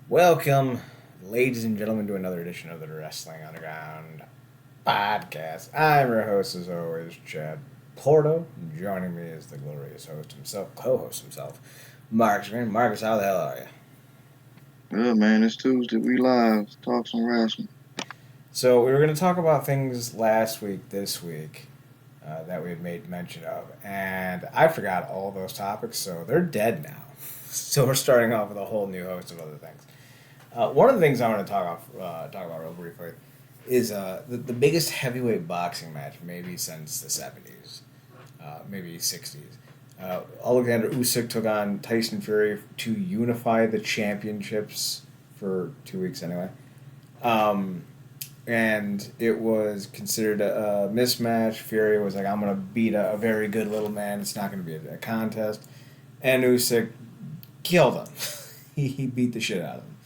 Welcome, ladies and gentlemen, to another edition of the Wrestling Underground podcast. I'm your host, as always, Chad Porto. Joining me is the glorious host himself, co-host himself, Marcus Green. Marcus, how the hell are you? Good man, it's Tuesday. We live. Talk some wrestling. So we were going to talk about things last week, this week, that we had made mention of, and I forgot all those topics, so they're dead now. So we're starting off with a whole new host of other things. One of the things I want to talk about real briefly is the biggest heavyweight boxing match maybe since the 70s, maybe 60s. Alexander Usyk took on Tyson Fury to unify the championships for 2 weeks anyway. Um, and it was considered a mismatch. Fury was like, I'm going to beat a very good little man. It's not going to be a contest. And Usyk killed him. he beat the shit out of him.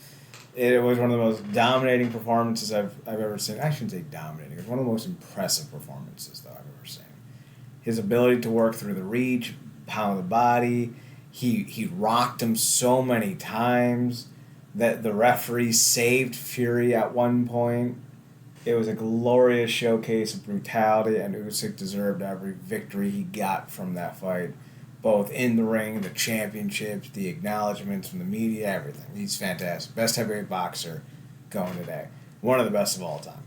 It was one of the most dominating performances I've ever seen. I shouldn't say dominating. It was one of the most impressive performances, though, I've ever seen. His ability to work through the reach, pound the body. He rocked him so many times that the referee saved Fury at one point. It was a glorious showcase of brutality, and Usyk deserved every victory he got from that fight, both in the ring, the championships, the acknowledgments from the media, everything. He's fantastic. Best heavyweight boxer going today. One of the best of all time.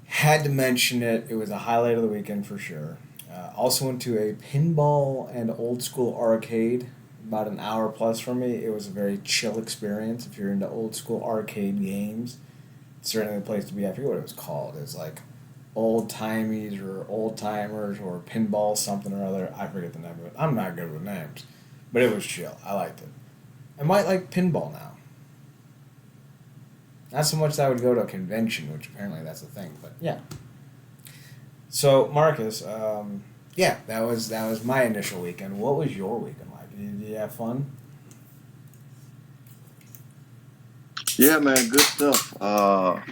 Had to mention it. It was a highlight of the weekend for sure. Also went to a pinball and old school arcade about an hour plus from me. It was a very chill experience if you're into old school arcade games. It's certainly the place to be. I forget what it was called. It was like old timies or old timers or pinball something or other. I forget the name of it. I'm not good with names, but it was chill. I liked it. I might like pinball now. Not so much that I would go to a convention, which apparently that's a thing, but yeah. So Marcus, yeah, that was my initial weekend. What was your weekend like? Did you have fun? Yeah, man, good stuff. Kind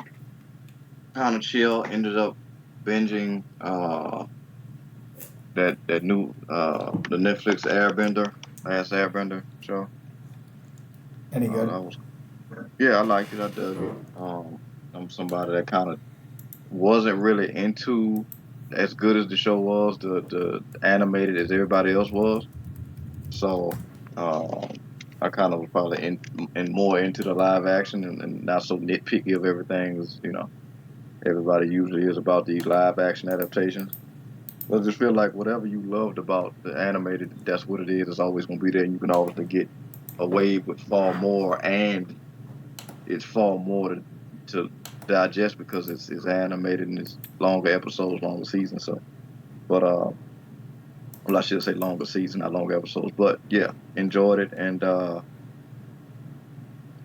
of chill. Ended up binging that new the Netflix Last Airbender show. Any good? That was Yeah, I liked it. I dug it. I'm somebody that kind of wasn't really into as good as the show was, the animated as everybody else was. So I kind of was probably in more into the live action and not so nitpicky of everything as everybody usually is about these live action adaptations. But I just feel like whatever you loved about the animated, that's what it is. It's always going to be there, and you can always get away with far more, and it's far more to digest because it's animated and it's longer episodes, longer seasons. So, but well, I should say longer season, not longer episodes. But yeah, enjoyed it, and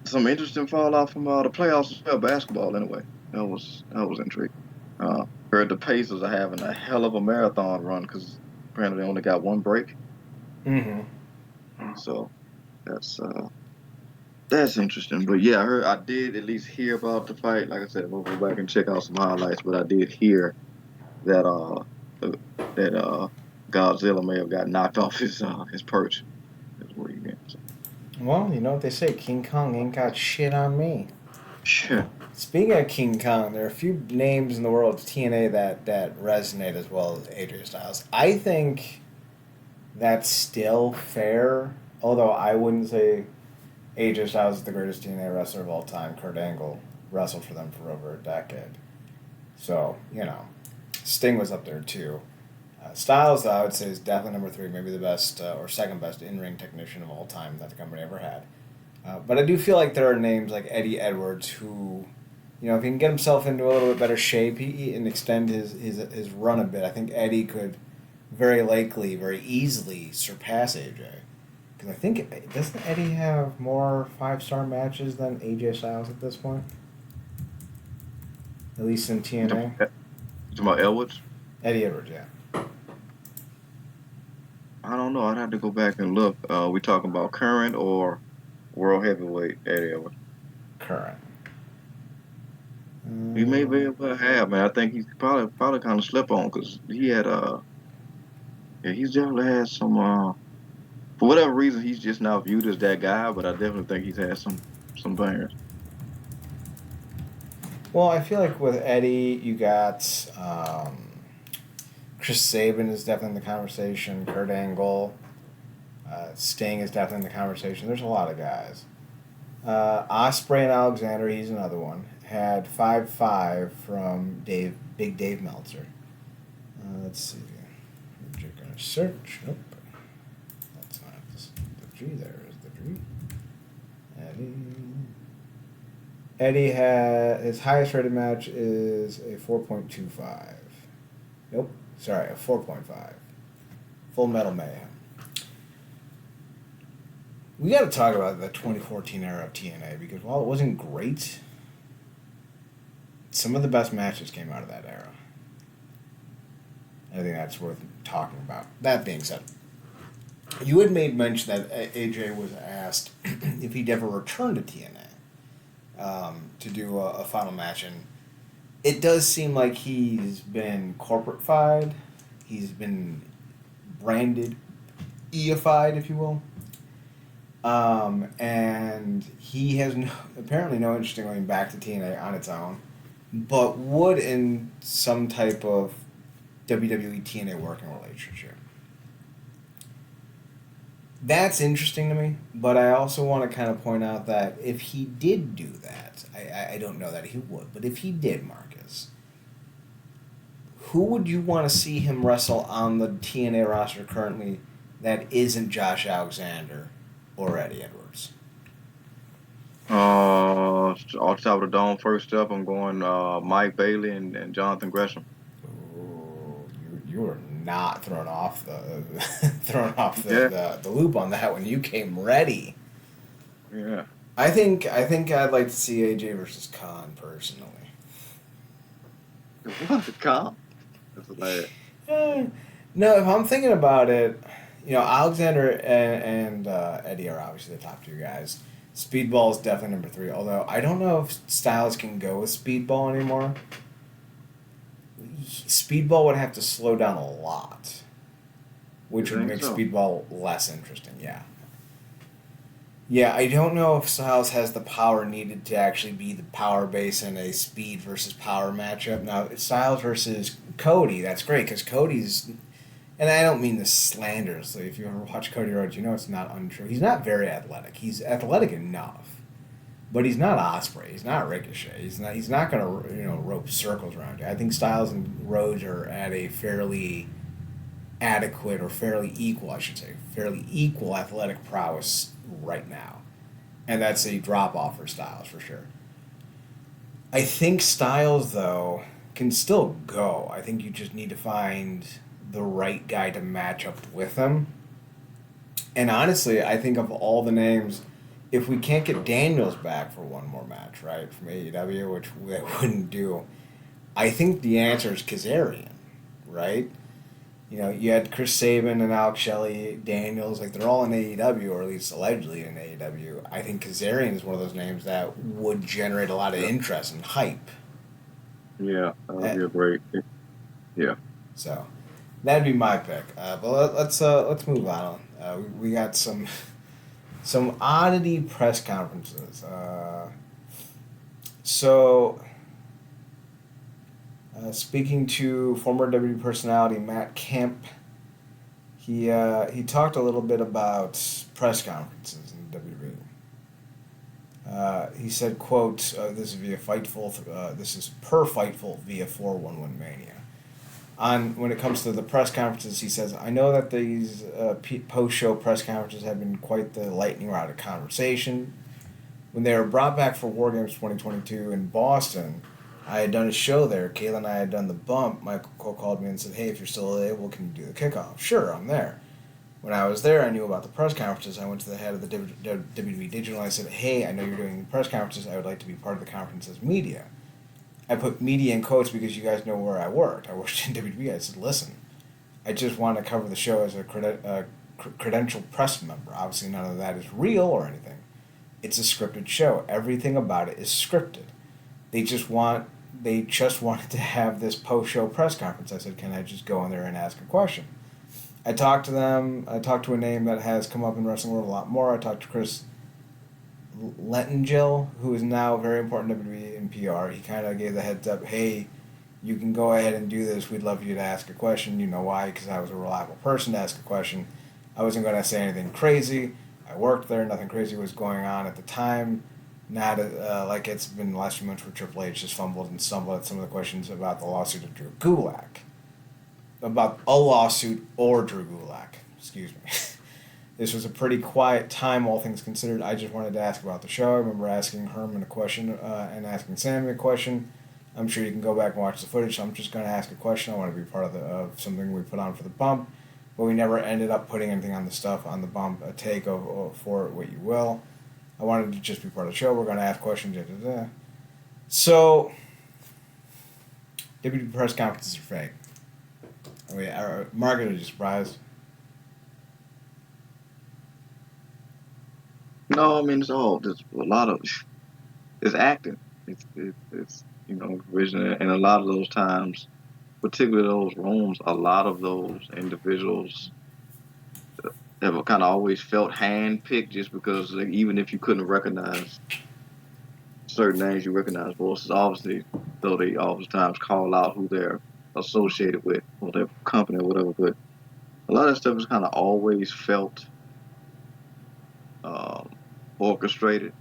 some interesting fallout from the playoffs as well, basketball anyway. That was intriguing. Heard the Pacers are having a hell of a marathon run because apparently they only got one break. Mm-hmm. So that's uh, that's interesting. But yeah, I did at least hear about the fight. Like I said, we'll go back and check out some highlights. But I did hear that uh that Godzilla may have got knocked off his perch. That's what he meant. So, Well, you know what they say. King Kong ain't got shit on me. sure. Speaking of King Kong, there are a few names in the world of TNA that resonate as well as AJ Styles. I think that's still fair, although I wouldn't say AJ Styles is the greatest TNA wrestler of all time. Kurt Angle wrestled for them for over a decade. So, Sting was up there too. Styles, though, I would say is definitely number three, maybe the best or second best in-ring technician of all time that the company ever had. But I do feel like there are names like Eddie Edwards who, if he can get himself into a little bit better shape and extend his run a bit, I think Eddie could very likely, very easily surpass AJ. Because I think, doesn't Eddie have more five-star matches than AJ Styles at this point? At least in You talking TNA? about you talking about Elwoods? Eddie Edwards, yeah. I don't know. I'd have to go back and look. We talking about current or world heavyweight Eddie Edwards? Current. He may be Um, able to have, man. I think he's probably kind of slept on because he had yeah, he's definitely had some for whatever reason he's just now viewed as that guy, but I definitely think he's had some. some bangers. Well, I feel like with Eddie, you got Chris Sabin is definitely in the conversation. Kurt Angle, Sting is definitely in the conversation. There's a lot of guys. Osprey and Alexander, he's another one. Had 5-5 from Big Dave Meltzer. Let's see. You're gonna search. Nope. That's not the G. There is the G. Eddie had his highest rated match is a 4.25. Nope. Sorry, a 4.5. Full Metal Mayhem. We got to talk about the 2014 era of TNA because while it wasn't great, some of the best matches came out of that era. I think that's worth talking about. That being said, you had made mention that AJ was asked if he'd ever return to TNA to do a final match, and it does seem like he's been corporate-fied. He's been branded, E-ified, if you will. And he has apparently no interest in going back to TNA on its own, but would in some type of WWE TNA working relationship. That's interesting to me, but I also want to kind of point out that if he did do that, I don't know that he would, but if he did, Marcus, who would you want to see him wrestle on the TNA roster currently that isn't Josh Alexander or Eddie Edwards? Off the top of the dome, first up, I'm going Mike Bailey and Jonathan Gresham. Ooh, you were not thrown off the the loop on that when you came ready. Yeah. I think I'd like to see AJ versus Khan personally. What? Khan? That's hilarious. No, if I'm thinking about it, Alexander and Eddie are obviously the top two guys. Speedball is definitely number 3, although I don't know if Styles can go with Speedball anymore. Speedball would have to slow down a lot, which would make Speedball less interesting, yeah. Yeah, I don't know if Styles has the power needed to actually be the power base in a speed versus power matchup. Now, Styles versus Cody, that's great, because Cody's... And I don't mean this slanderously. If you ever watch Cody Rhodes, you know it's not untrue. He's not very athletic. He's athletic enough, but he's not Osprey. He's not Ricochet. He's not going to rope circles around you. I think Styles and Rhodes are at a fairly adequate, or fairly equal, I should say, fairly equal athletic prowess right now, and that's a drop off for Styles for sure. I think Styles though can still go. I think you just need to find the right guy to match up with him. And honestly, I think of all the names, if we can't get Daniels back for one more match, right, from AEW, which we wouldn't do, I think the answer is Kazarian, right? You had Chris Sabin and Alex Shelley, Daniels, like they're all in AEW, or at least allegedly in AEW. I think Kazarian is one of those names that would generate a lot of interest and hype. Yeah, that would be a great. Yeah. So that'd be my pick. But let's move on. We got some oddity press conferences. Speaking to former WWE personality Matt Kemp, he talked a little bit about press conferences in WWE. He said, "quote This is via Fightful. This is per Fightful via 411 Mania." When it comes to the press conferences, he says, "I know that these post-show press conferences have been quite the lightning rod of conversation. When they were brought back for War Games 2022 in Boston, I had done a show there. Kayla and I had done the bump. Michael Cole called me and said, 'Hey, if you're still available, can you do the kickoff?' Sure, I'm there. When I was there, I knew about the press conferences. I went to the head of the WWE Digital and I said, 'Hey, I know you're doing press conferences. I would like to be part of the conference as media.' I put media in quotes because you guys know where I worked. I worked in WWE. I said, 'Listen, I just want to cover the show as a credentialed press member. Obviously, none of that is real or anything. It's a scripted show. Everything about it is scripted. They just wanted to have this post-show press conference.' I said, 'Can I just go in there and ask a question?' I talked to them. I talked to a name that has come up in wrestling world a lot more. I talked to Chris Lettingel, who is now very important to WWE in PR, he kind of gave the heads up, hey, you can go ahead and do this. We'd love you to ask a question. You know why? Because I was a reliable person to ask a question. I wasn't going to say anything crazy. I worked there. Nothing crazy was going on at the time. Not like it's been the last few months where Triple H just fumbled and stumbled at some of the questions about the lawsuit of Drew Gulak. About a lawsuit or Drew Gulak. Excuse me. This was a pretty quiet time, all things considered. I just wanted to ask about the show. I remember asking Herman a question and asking Sammy a question. I'm sure you can go back and watch the footage. So I'm just going to ask a question. I want to be part of something we put on for the bump, but we never ended up putting anything on the stuff on the bump. A take for it, what you will. I wanted to just be part of the show. We're going to ask questions. Da, da, da. So, WWE press conferences are fake. Margaret, are you surprised? No, I mean there's a lot of it's acting. It's vision, and a lot of those times, particularly those rooms, a lot of those individuals have kind of always felt handpicked just because like, even if you couldn't recognize certain names, you recognize voices. Obviously, though they oftentimes call out who they're associated with or their company or whatever, but a lot of that stuff is kind of always felt um, orchestrated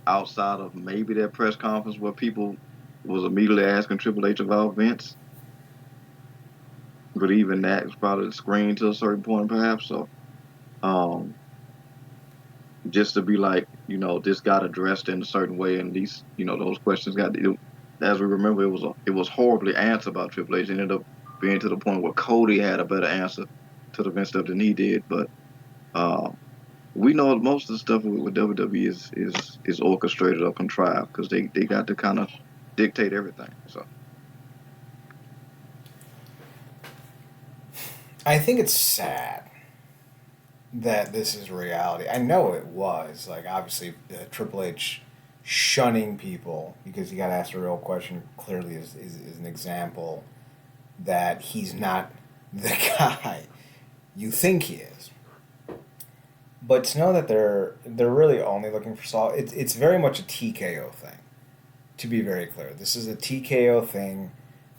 outside of maybe that press conference where people was immediately asking Triple H about Vince. But even that is probably screened to a certain point, perhaps. So, um, just to be like, this got addressed in a certain way, and these, those questions got. As we remember, it was horribly answered by Triple H. It ended up being to the point where Cody had a better answer to the Vince stuff than he did. But we know most of the stuff with WWE is orchestrated or contrived because they got to kind of dictate everything. So I think it's sad that this is reality. I know it was. Like, obviously, Triple H shunning people because he got asked a real question clearly is an example that he's not the guy you think he is. But to know that they're really only looking for Saul, it's very much a TKO thing. To be very clear, this is a TKO thing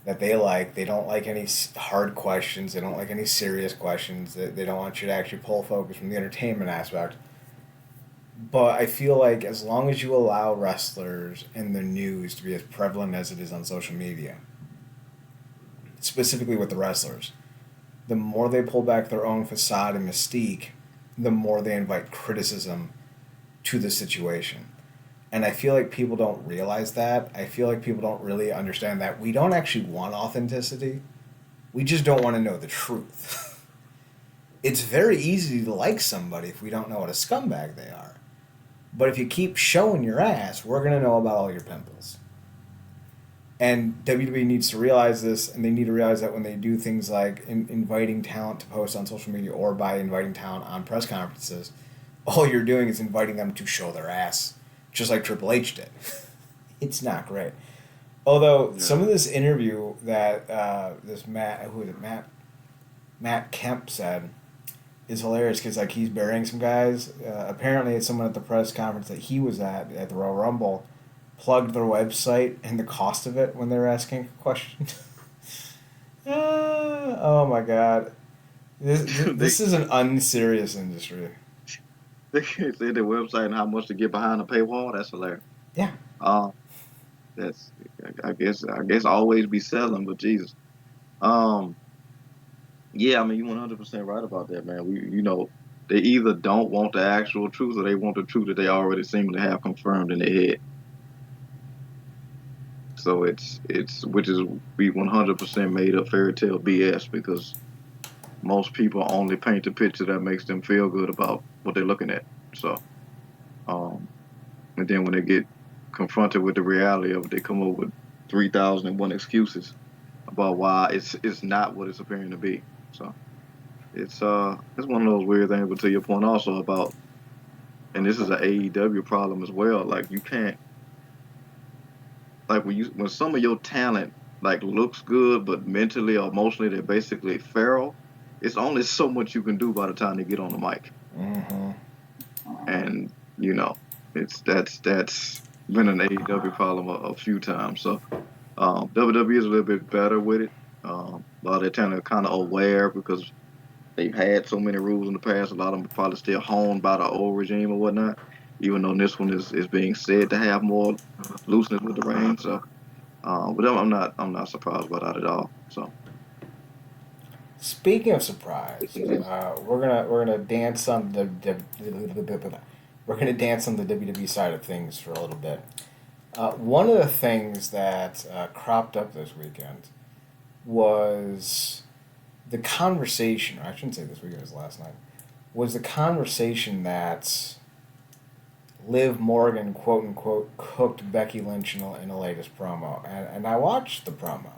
that they like. They don't like any hard questions. They don't like any serious questions. They don't want you to actually pull focus from the entertainment aspect. But I feel like as long as you allow wrestlers and the news to be as prevalent as it is on social media, specifically with the wrestlers, the more they pull back their own facade and mystique, the more they invite criticism to the situation. And I feel like people don't realize that. I feel like people don't really understand that we don't actually want authenticity. We just don't want to know the truth. It's very easy to like somebody if we don't know what a scumbag they are. But if you keep showing your ass, we're going to know about all your pimples. And WWE needs to realize this, and they need to realize that when they do things like inviting talent to post on social media or by inviting talent on press conferences, all you're doing is inviting them to show their ass, just like Triple H did. It's not great. Although some of this interview that this Matt Kemp said is hilarious because like he's burying some guys. Apparently, it's someone at the press conference that he was at the Royal Rumble, plugged their website and the cost of it when they were asking a question. Oh my god. This is an unserious industry. they say their website and how much to get behind the paywall. That's hilarious. Yeah. Uh, that's I guess always be selling, but Jesus. Um, yeah, I mean you 100% right about that, man. They either don't want the actual truth or they want the truth that they already seem to have confirmed in their head. So it's which is we 100% made up fairy tale BS because most people only paint the picture that makes them feel good about what they're looking at. So, um, and then when they get confronted with the reality of it, they come up with 3,001 excuses about why it's not what it's appearing to be. So it's one of those weird things. But to your point also about, and this is an AEW problem as well. Like you can't like when some of your talent like looks good, but mentally or emotionally they're basically feral. It's only so much you can do by the time they get on the mic, Mm-hmm. and you know. That's been an AEW problem a few times. So WWE is a little bit better with it. But they're kind of aware because they've had so many rules in the past. A lot of them are probably still honed by the old regime or whatnot. Even though this one is being said to have more looseness with the reign. So, but I'm not surprised by that at all. So Speaking of surprise, we're gonna dance on we're gonna dance on the WWE side of things for a little bit. One of the things that cropped up this weekend was the conversation. Or I shouldn't say this weekend; it was last night. Was the conversation that Liv Morgan quote unquote cooked Becky Lynch in the latest promo, and I watched the promo.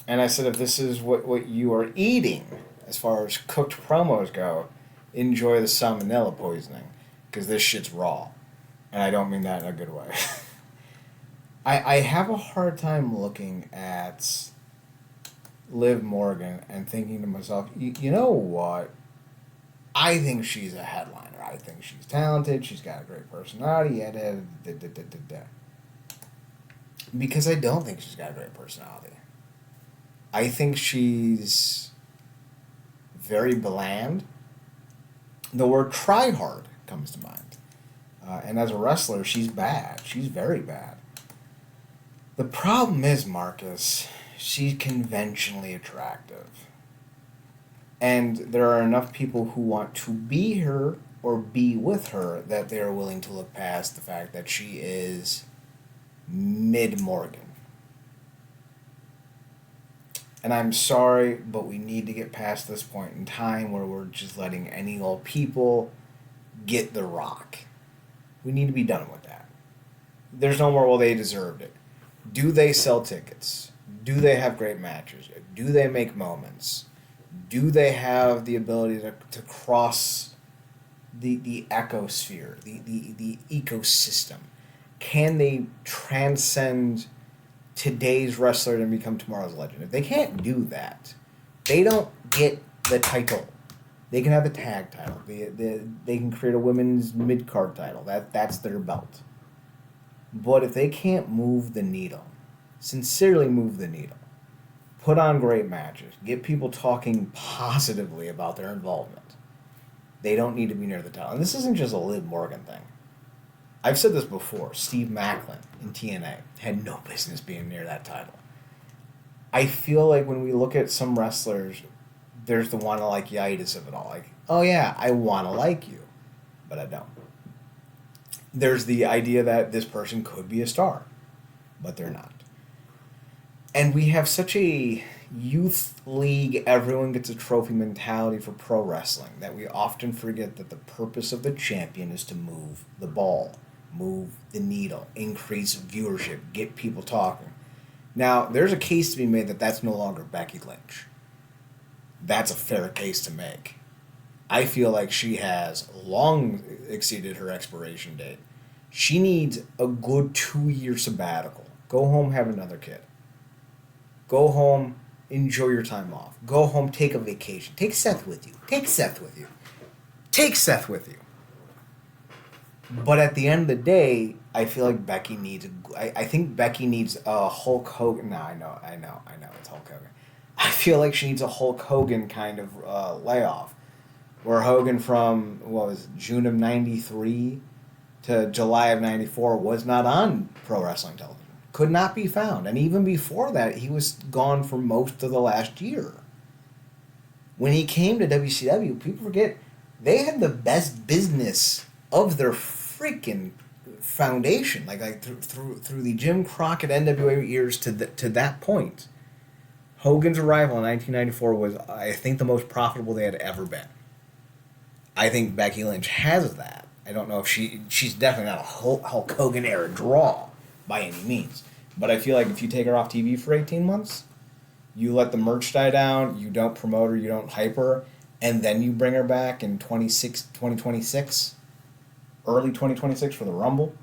And I said, if this is what you are eating, as far as cooked promos go, enjoy the salmonella poisoning, because this shit's raw. And I don't mean that in a good way. I have a hard time looking at Liv Morgan and thinking to myself, you know what? I think she's a headliner. I think she's talented. She's got a great personality. Because I don't think she's got a great personality. I think she's very bland. The word try hard comes to mind. And as a wrestler, she's bad. She's very bad. The problem is, Marcus, she's conventionally attractive. And there are enough people who want to be her or be with her that they are willing to look past the fact that she is mid Morgan. And I'm sorry, but we need to get past this point in time where we're just letting any old people get the rock. We need to be done with that. There's no more, well, they deserved it. Do they sell tickets? Do they have great matches? Do they make moments? Do they have the ability to cross the ecosphere, the ecosystem? Can they transcend today's wrestler and become tomorrow's legend? If they can't do that, they don't get the title. They can have the tag title. They can create a women's mid-card title. That's their belt. But if they can't move the needle, sincerely move the needle, put on great matches, get people talking positively about their involvement, they don't need to be near the title. And this isn't just a Liv Morgan thing. I've said this before. Steve Macklin in TNA had no business being near that title. I feel like when we look at some wrestlers, there's the wanna like yitis of it all. Like, oh yeah, I wanna like you, but I don't. There's the idea that this person could be a star, but they're not. And we have such a youth league, everyone gets a trophy mentality for pro wrestling that we often forget that the purpose of the champion is to move the ball, move the needle, increase viewership, get people talking. Now, there's a case to be made that that's no longer Becky Lynch. That's a fair case to make. I feel like she has long exceeded her expiration date. She needs a good 2-year sabbatical. Go home, have another kid. Go home, enjoy your time off. Go home, take a vacation. Take Seth with you. Take Seth with you. Take Seth with you. But at the end of the day, I feel like Becky needs. I think Becky needs a Hulk Hogan. No, I know. It's Hulk Hogan. I feel like she needs a Hulk Hogan kind of layoff, where Hogan from what was it, June of '93 to July of '94 was not on pro wrestling television. Could not be found, and even before that, he was gone for most of the last year. When he came to WCW, people forget they had the best business of their freaking foundation, like through the Jim Crockett NWA years to that point. Hogan's arrival in 1994 was, I think, the most profitable they had ever been. I think Becky Lynch has that. I don't know if she's definitely not a Hulk Hogan era draw by any means, but I feel like if you take her off TV for 18 months, you let the merch die down, you don't promote her, you don't hype her, and then you bring her back in 2026, early 2026 for the Rumble,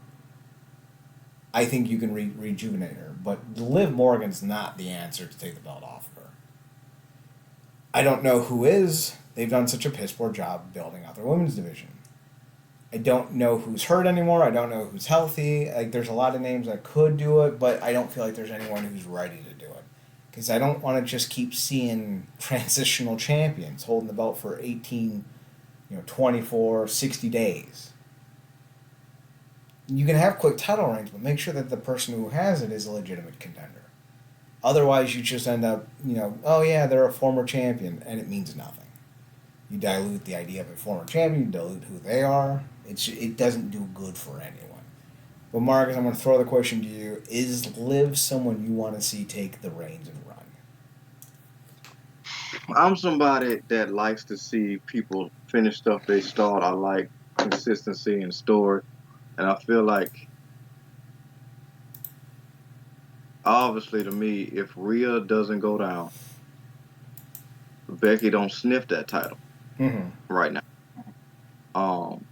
I think you can rejuvenate her. But Liv Morgan's not the answer to take the belt off of her. I don't know who is. They've done such a piss poor job building out their women's division. I don't know who's hurt anymore. I don't know who's healthy. Like, there's a lot of names that could do it, but I don't feel like there's anyone who's ready to do it. Because I don't want to just keep seeing transitional champions holding the belt for 18, 24, 60 days. You can have quick title reigns, but make sure that the person who has it is a legitimate contender. Otherwise, you just end up, oh yeah, they're a former champion, and it means nothing. You dilute the idea of a former champion, you dilute who they are. It doesn't do good for anyone. But Marcus, I'm going to throw the question to you: is Liv someone you want to see take the reins and run? I'm somebody that likes to see people finish stuff they start. I like consistency and story, and I feel like obviously to me, if Rhea doesn't go down, Becky don't sniff that title Mm-hmm. right now. Um,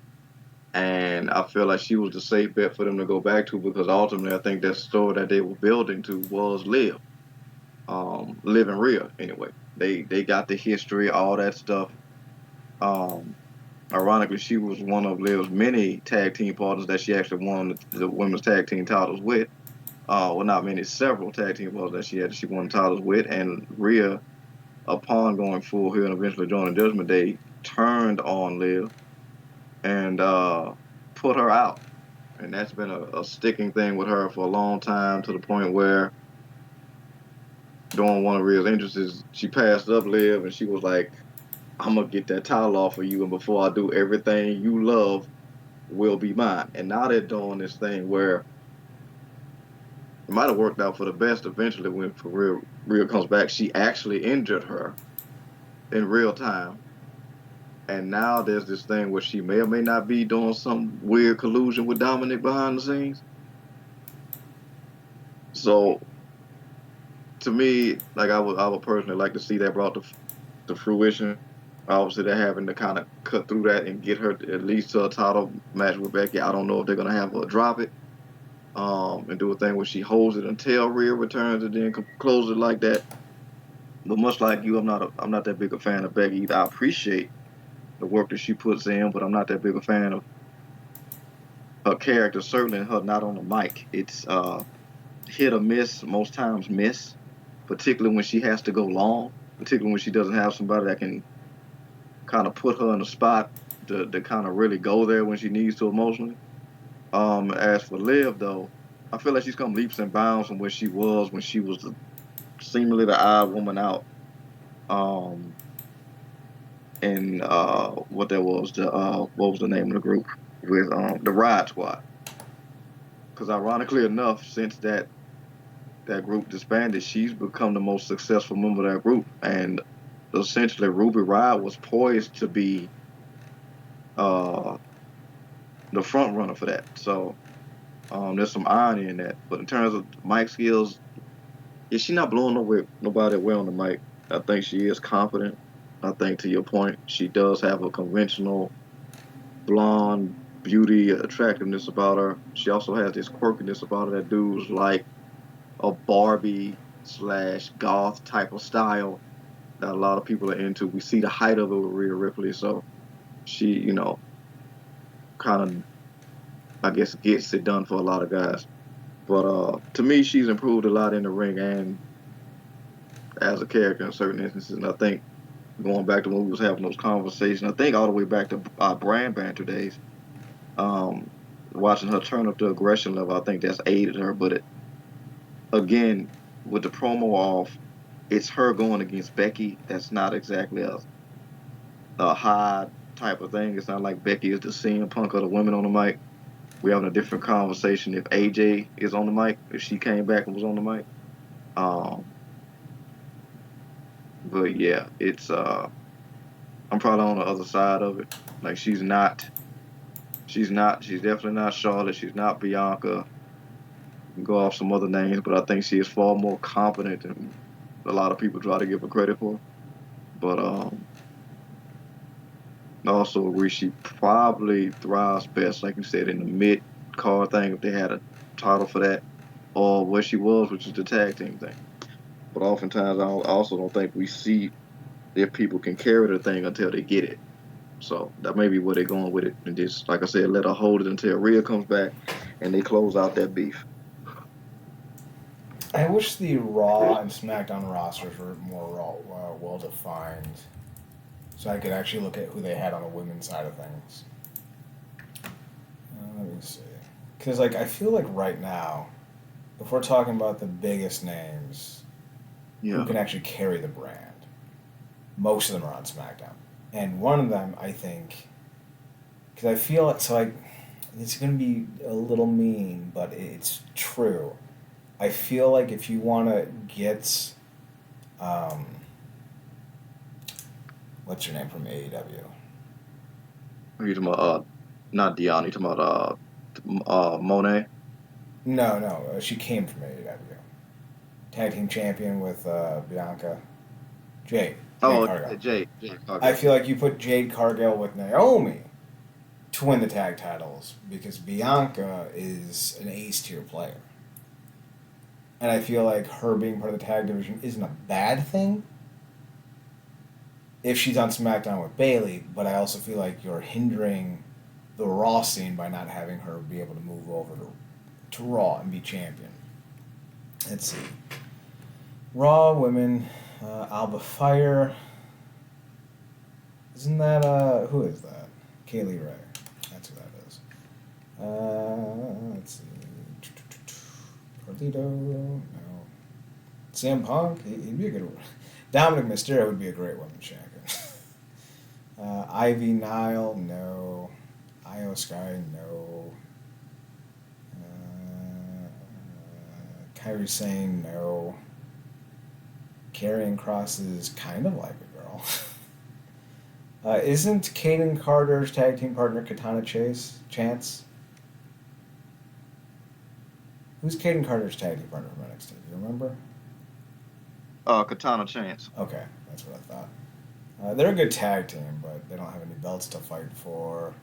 and I feel like she was the safe bet for them to go back to because ultimately I think that story that they were building to was Liv, Liv and Rhea anyway. They got the history, all that stuff. Um, Ironically, she was one of Liv's many tag team partners that she actually won the women's tag team titles with. Well, not many, several tag team partners that she won titles with. And Rhea, upon going full heel and eventually joining Judgment Day, turned on Liv and put her out. And that's been a sticking thing with her for a long time to the point where during one of Rhea's entrances, she passed up Liv and she was like, I'm going to get that title off of you. And before I do, everything you love will be mine. And now they're doing this thing where it might have worked out for the best eventually when for Rhea comes back. She actually injured her in real time. And now there's this thing where she may or may not be doing some weird collusion with Dominic behind the scenes. So to me, like I would personally like to see that brought to fruition. Obviously, they're having to kind of cut through that and get her at least to a title match with Becky. I don't know if they're gonna have her drop it, and do a thing where she holds it until Rhea returns and then close it like that. But much like you, I'm not that big a fan of Becky either. I appreciate the work that she puts in, but I'm not that big a fan of her character. Certainly, her not on the mic. It's hit or miss. Most times, miss. Particularly when she has to go long. Particularly when she doesn't have somebody that can kind of put her in a spot to kind of really go there when she needs to emotionally. As for Liv, though, I feel like she's come leaps and bounds from where she was when she was seemingly the odd woman out. Um, and what was the name of the group with the Riot Squad? Because ironically enough, since that group disbanded, she's become the most successful member of that group, and essentially Ruby Riot was poised to be uh, the front runner for that. So there's some irony in that. But in terms of mic skills, yeah, she's not blowing nobody away on the mic. I think she is confident. I think to your point, she does have a conventional blonde beauty attractiveness about her. She also has this quirkiness about her that dudes like a Barbie slash goth type of style that a lot of people are into. We see the height of it with Rhea Ripley, so she, kind of, I guess, gets it done for a lot of guys. But to me, she's improved a lot in the ring and as a character in certain instances. And I think going back to when we was having those conversations, I think all the way back to our brand banter days, um, watching her turn up the aggression level, I think that's aided her. But again, with the promo off, it's her going against Becky. That's not exactly a high type of thing. It's not like Becky is the CM Punk of the women on the mic. We're having a different conversation if AJ is on the mic, if she came back and was on the mic. Um, but yeah, it's I'm probably on the other side of it. Like she's definitely not Charlotte. She's not Bianca. You can go off some other names, but I think she is far more competent than a lot of people try to give her credit for. But I also agree she probably thrives best, like you said, in the mid card thing if they had a title for that, or where she was, which is the tag team thing. But oftentimes I also don't think we see if people can carry the thing until they get it. So that may be where they're going with it. And just like I said, let her hold it until Rhea comes back and they close out that beef. I wish the Raw and SmackDown rosters were more well defined, so I could actually look at who they had on the women's side of things. Let me see, because like I feel like right now, if we're talking about the biggest names, who Yeah. can actually carry the brand, most of them are on SmackDown, and one of them I think, because I feel like so like it's gonna be a little mean, but it's true. I feel like if you want to get, um, what's your name from AEW? You talking about not Dion, you talking about Monet? No, no, she came from AEW. Tag team champion with Bianca. Jade Oh, Cargill. Jay I Cargill. feel like you put Jade Cargill with Naomi to win the tag titles because Bianca is an ace tier player. And I feel like her being part of the tag division isn't a bad thing if she's on SmackDown with Bailey, but I also feel like you're hindering the Raw scene by not having her be able to move over to Raw and be champion. Let's see. Raw women, Alba Fire. Isn't that, who is that? Kaylee Ray. That's who that is. Let's see. Carlito, no. CM Punk, he'd be a good one. Dominic Mysterio would be a great women's champion. Ivy Nile, no. Io Sky, no. Kyrie Sane, no. Karrion Cross is kind of like a girl. Isn't Kaden Carter's tag team partner Katana Chance? Who's Kaden Carter's tag team partner from NXT? Do you remember? Katana Chance. Okay, that's what I thought. They're a good tag team, but they don't have any belts to fight for.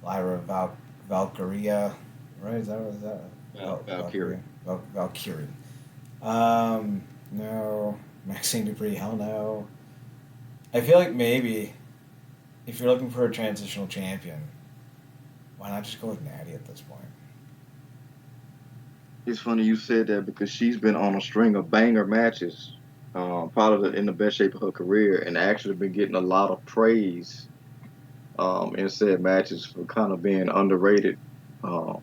Lyra Valkyria, right? Is that? Valkyrie. Valkyrie. No. Maxine Dupree, hell no. I feel like maybe if you're looking for a transitional champion, why not just go with Natty at this point? It's funny you said that because she's been on a string of banger matches, probably in the best shape of her career, and actually been getting a lot of praise in said matches for kind of being underrated. Um,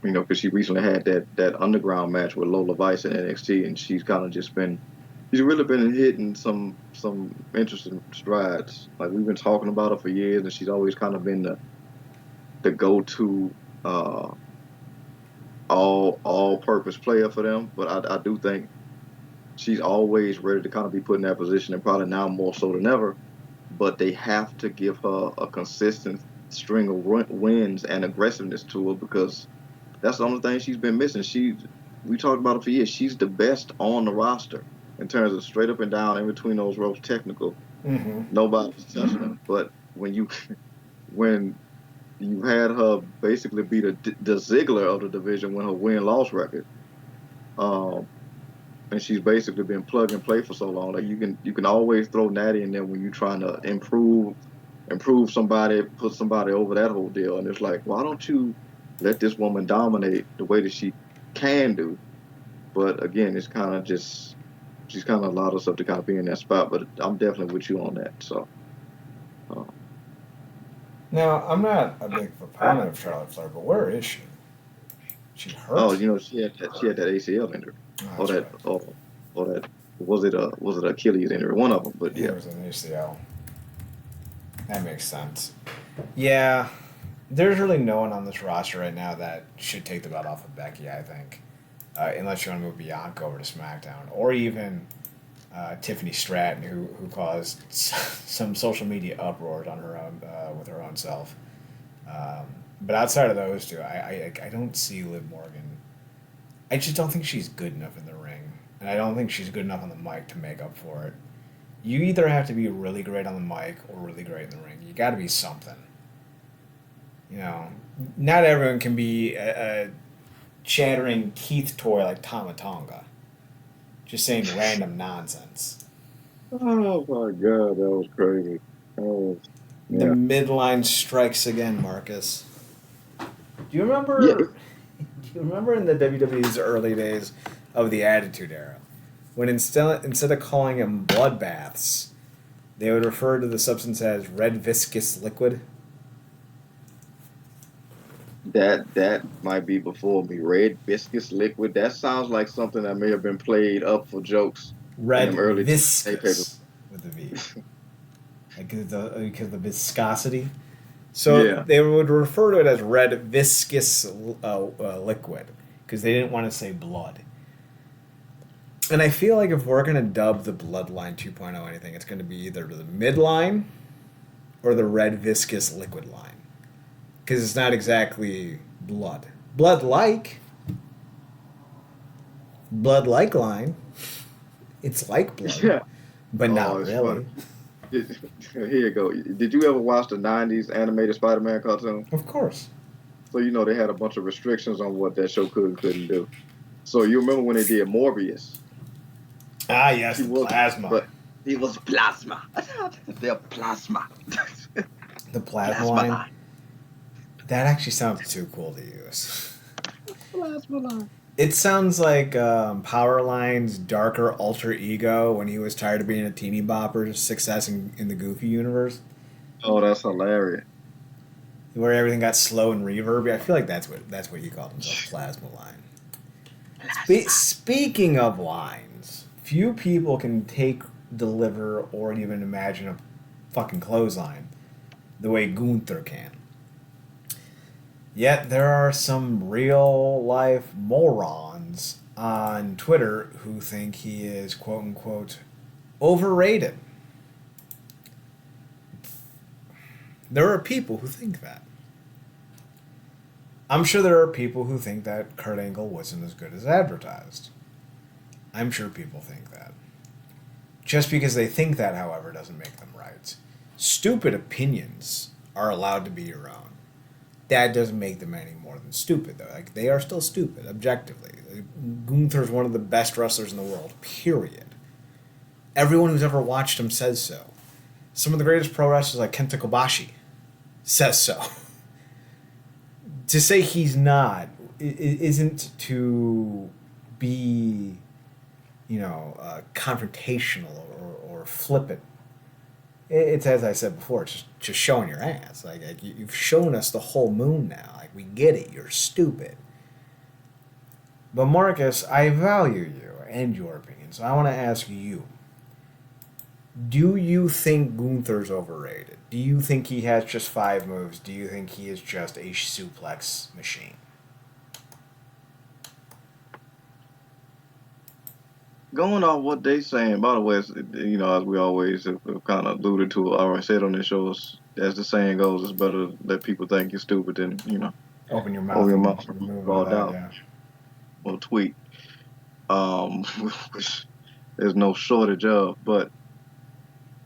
because she recently had that underground match with Lola Vice in NXT, and she's really been hitting some interesting strides. Like we've been talking about her for years, and she's always kind of been the go to uh, all purpose player for them. But I do think she's always ready to kind of be put in that position, and probably now more so than ever. But they have to give her a consistent string of wins and aggressiveness to her because that's the only thing she's been missing. We talked about it for years. She's the best on the roster in terms of straight up and down in between those ropes technical. Mm-hmm. Nobody's touching her. But when you had her basically be the Ziggler of the division when her win loss record, um, and she's basically been plug and play for so long that you can always throw Natty in there when you're trying to improve somebody, put somebody over that whole deal. And it's like, why don't you let this woman dominate the way that she can do? But again, it's kind of just she's kind of allowed herself to kind of be in that spot. But I'm definitely with you on that. So, uh, Now, I'm not a big proponent of Charlotte Flair, but where is she? She oh, hurt? she had that ACL injury, Oh, or that's that, right. or that was it Achilles injury? One of them, but It yeah. was an ACL. That makes sense. Yeah, there's really no one on this roster right now that should take the belt off of Becky, I think. Unless you want to move Bianca over to SmackDown. Or even Tiffany Stratton, who caused some social media uproars on her own with her own self. Um, but outside of those two, I don't see Liv Morgan. I just don't think she's good enough in the ring, and I don't think she's good enough on the mic to make up for it. You either have to be really great on the mic or really great in the ring. You got to be something. You know, not everyone can be a chattering teeth toy like Tama Tonga, just saying random nonsense. Oh my God, that was crazy. Oh, The yeah. midline strikes again, Marcus. Do you Yeah. remember? Do you remember in the WWE's early days of the Attitude Era, when instead of calling them bloodbaths, they would refer to the substance as red viscous liquid? That might be before me. Red viscous liquid. That sounds like something that may have been played up for jokes in Red them early TNA papers. viscous with a V, like because of the viscosity. So Yeah. they would refer to it as red viscous liquid because they didn't want to say blood. And I feel like if we're gonna dub the Bloodline 2.0 anything, it's gonna be either the midline or the red viscous liquid line because it's not exactly blood. Blood like line. It's like blood, Yeah. but Oh, not it's funny. really. Here you go. Did you ever watch the '90s animated Spider-Man cartoon? Of course. So you know they had a bunch of restrictions on what that show could and couldn't do. So you remember when they did Morbius? Ah, yes, He the was, plasma. but he was plasma. They're plasma. The plasma Plasma line. line. That actually sounds too cool to use. Plasma line. It sounds like Powerline's darker alter ego when he was tired of being a teeny bopper success in the Goofy universe, Oh, that's hilarious. where everything got slow and reverby. I feel like that's what he called himself, Plasma Line. Plasma. Speaking of lines, few people can take, deliver, or even imagine a fucking clothesline the way Gunther can. Yet there are some real life morons on Twitter who think he is quote unquote overrated. There are people who think that. I'm sure there are people who think that Kurt Angle wasn't as good as advertised. I'm sure people think that. Just because they think that, however, doesn't make them right. Stupid opinions are allowed to be your own. That doesn't make them any more than stupid, though. Like, they are still stupid, objectively. Gunther's one of the best wrestlers in the world, period. Everyone who's ever watched him says so. Some of the greatest pro wrestlers, like Kenta Kobashi, says so. To say he's not isn't to be, confrontational or flippant. It's as I said before, it's just showing your ass. Like you've shown us the whole moon now. Like we get it. You're stupid. But Marcus, I value you and your opinion, so I want to ask you: do you think Gunther's overrated? Do you think he has just 5 moves? Do you think he is just a suplex machine? Going off what they saying, by the way, as we always have kind of alluded to or said on this show, as the saying goes, it's better to let people think you're stupid than, Open your open mouth your and mouth and remove all raw that. doubt Yeah. or tweet. Um, which there's no shortage of. But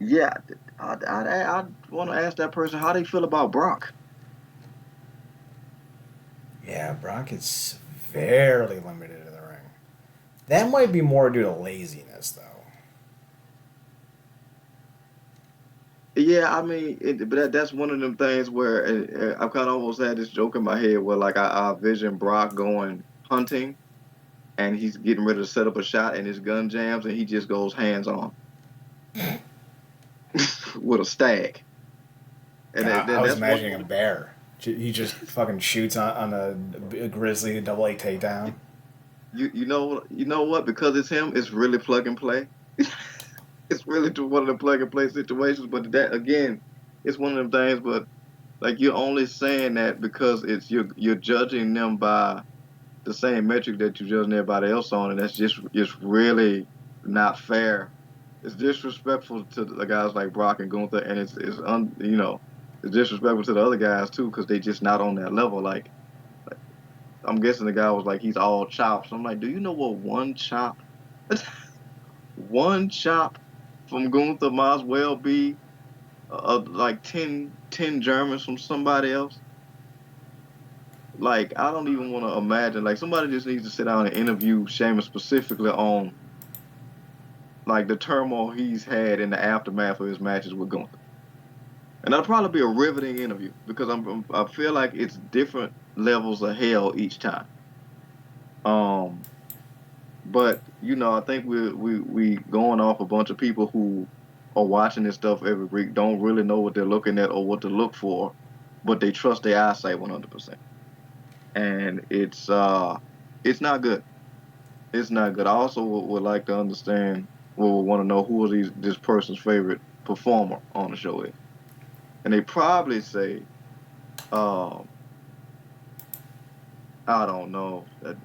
yeah, I want to ask that person how they feel about Brock. Yeah, Brock is fairly limited in the ring. That might be more due to laziness, though. Yeah, I mean, but that's one of them things where I've kind of almost had this joke in my head where like I vision Brock going hunting and he's getting ready to set up a shot and his gun jams and he just goes hands on with a stag. And I was that's one. imagining a bear. He just fucking shoots on a grizzly double A takedown. You know what? Because it's him, it's really plug and play. It's really to one of the plug and play situations. But that again, it's one of them things. But like you're only saying that because it's you're judging them by the same metric that you judging everybody else on, and that's just it's really not fair. It's disrespectful to the guys like Brock and Gunther, and it's disrespectful to the other guys too because they just not on that level. Like I'm guessing the guy was like he's all chops. I'm like, do you know what one chop, one chop from Gunther might as well be like 10 Germans from somebody else? Like I don't even want to imagine. Like somebody just needs to sit down and interview Sheamus specifically on like the turmoil he's had in the aftermath of his matches with Gunther. And that'll probably be a riveting interview because I feel like it's different levels of hell each time. Um, but I think we going off a bunch of people who are watching this stuff every week don't really know what they're looking at or what to look for, but they trust their eyesight 100%. And it's not good. It's not good. I also would like to understand, would want to know who this person's favorite performer on the show is, and they probably say, um, I don't know.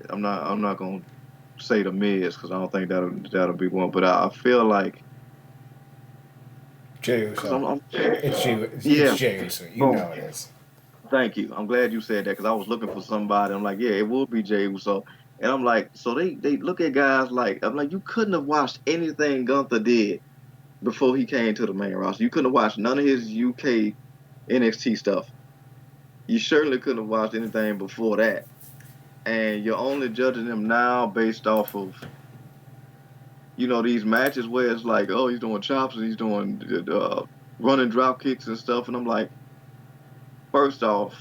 I'm not gonna say the Miz because I don't think that'll be one. But I feel like Jey because Uso. I'm It's yeah. Jey Uso. You Boom. know it is. Thank you. I'm glad you said that because I was looking for somebody. I'm like, yeah, it will be Jey Uso. And I'm like, so they look at guys like I'm like, you couldn't have watched anything Gunther did before he came to the main roster. You couldn't have watched none of his UK NXT stuff. You surely couldn't have watched anything before that. And you're only judging him now based off of these matches where it's like, oh, he's doing chops and he's doing running drop kicks and stuff. And I'm like, first off,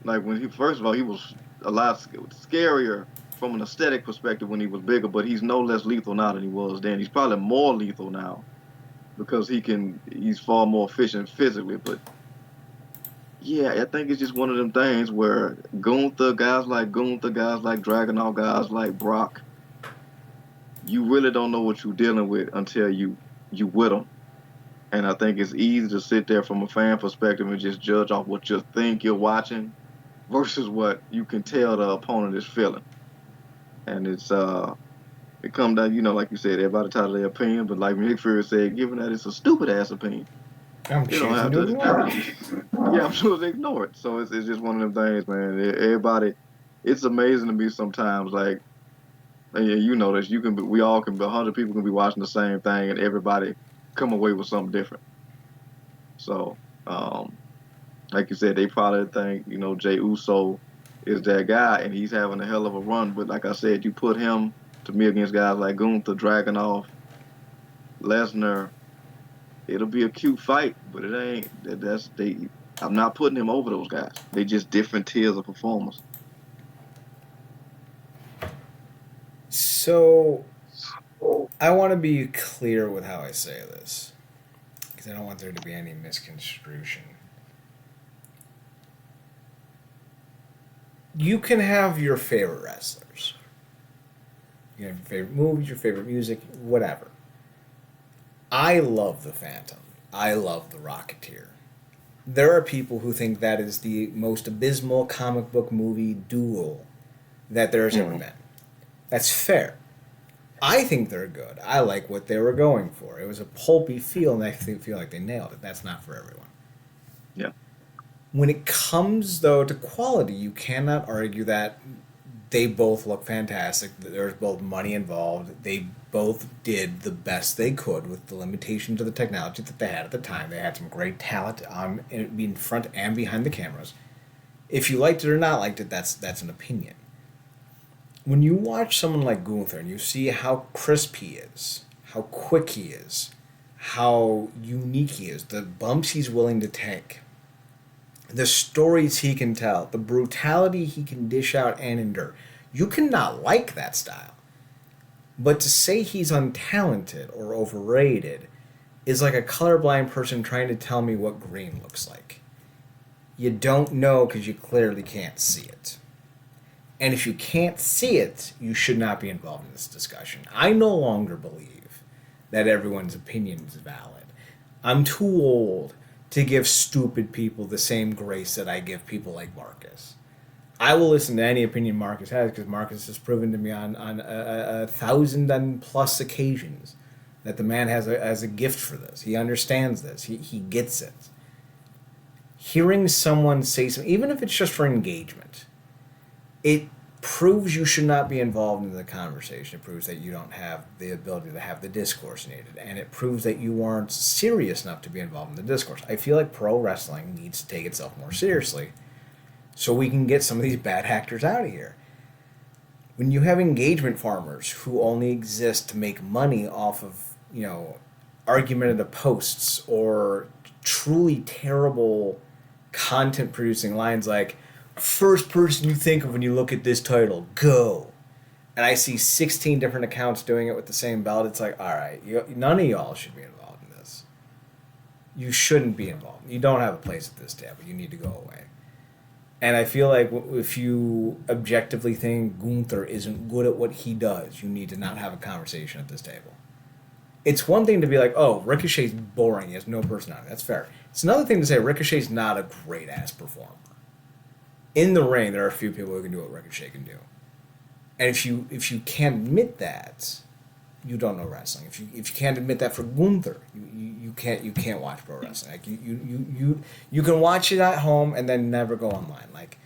like first of all, he was a lot scarier from an aesthetic perspective when he was bigger, but he's no less lethal now than he was then. He's probably more lethal now because he's far more efficient physically. But yeah, I think it's just one of them things where guys like Dragunov, guys like Brock, you really don't know what you're dealing with until you with them. And I think it's easy to sit there from a fan perspective and just judge off what you think you're watching versus what you can tell the opponent is feeling. And it comes down, like you said, everybody entitled to their opinion, but like Nick Fury said, given that it's a stupid ass opinion, I'm you don't choosing have to to. ignore it. Yeah, I'm supposed to ignore it. So it's just one of them things, man. Everybody, it's amazing to me sometimes. Like, and yeah, you know this. We all can be 100 people can be watching the same thing, and everybody come away with something different. So, like you said, they probably think Jey Uso is that guy, and he's having a hell of a run. But like I said, you put him to me against guys like Gunther, Dragunov, Lesnar, it'll be a cute fight, but it ain't. That's they. I'm not putting him over those guys. They just different tiers of performers. So I want to be clear with how I say this because I don't want there to be any misconstruction. You can have your favorite wrestlers. You have your favorite movies, your favorite music, whatever. I love The Phantom. I love The Rocketeer. There are people who think that is the most abysmal comic book movie duel that there's ever been. That's fair. I think they're good. I like what they were going for. It was a pulpy feel, and I feel like they nailed it. That's not for everyone. Yeah. When it comes, though, to quality, you cannot argue that they both look fantastic. There's both money involved. They both did the best they could with the limitations of the technology that they had at the time. They had some great talent in front and behind the cameras. If you liked it or not liked it, that's an opinion. When you watch someone like Gunther and you see how crisp he is, how quick he is, how unique he is, the bumps he's willing to take, the stories he can tell, the brutality he can dish out and endure, you cannot like that style. But to say he's untalented or overrated is like a colorblind person trying to tell me what green looks like. You don't know because you clearly can't see it. And if you can't see it, you should not be involved in this discussion. I no longer believe that everyone's opinion is valid. I'm too old to give stupid people the same grace that I give people like Marcus. I will listen to any opinion Marcus has because Marcus has proven to me on a thousand and plus occasions that the man has a gift for this. He understands this. He gets it. Hearing someone say something, even if it's just for engagement, it proves you should not be involved in the conversation. It proves that you don't have the ability to have the discourse needed. And it proves that you aren't serious enough to be involved in the discourse. I feel like pro wrestling needs to take itself more seriously so we can get some of these bad actors out of here. When you have engagement farmers who only exist to make money off of, argumentative posts or truly terrible content producing lines like, first person you think of when you look at this title, go. And I see 16 different accounts doing it with the same belt. It's like, all right, none of y'all should be involved in this. You shouldn't be involved. You don't have a place at this table. You need to go away. And I feel like if you objectively think Gunther isn't good at what he does, you need to not have a conversation at this table. It's one thing to be like, oh, Ricochet's boring. He has no personality. That's fair. It's another thing to say Ricochet's not a great-ass performer. In the ring, there are a few people who can do what Ricochet can do. And if you can't admit that, you don't know wrestling. If you can't admit that for Gunther, you can't watch pro wrestling. Like you can watch it at home and then never go online. Like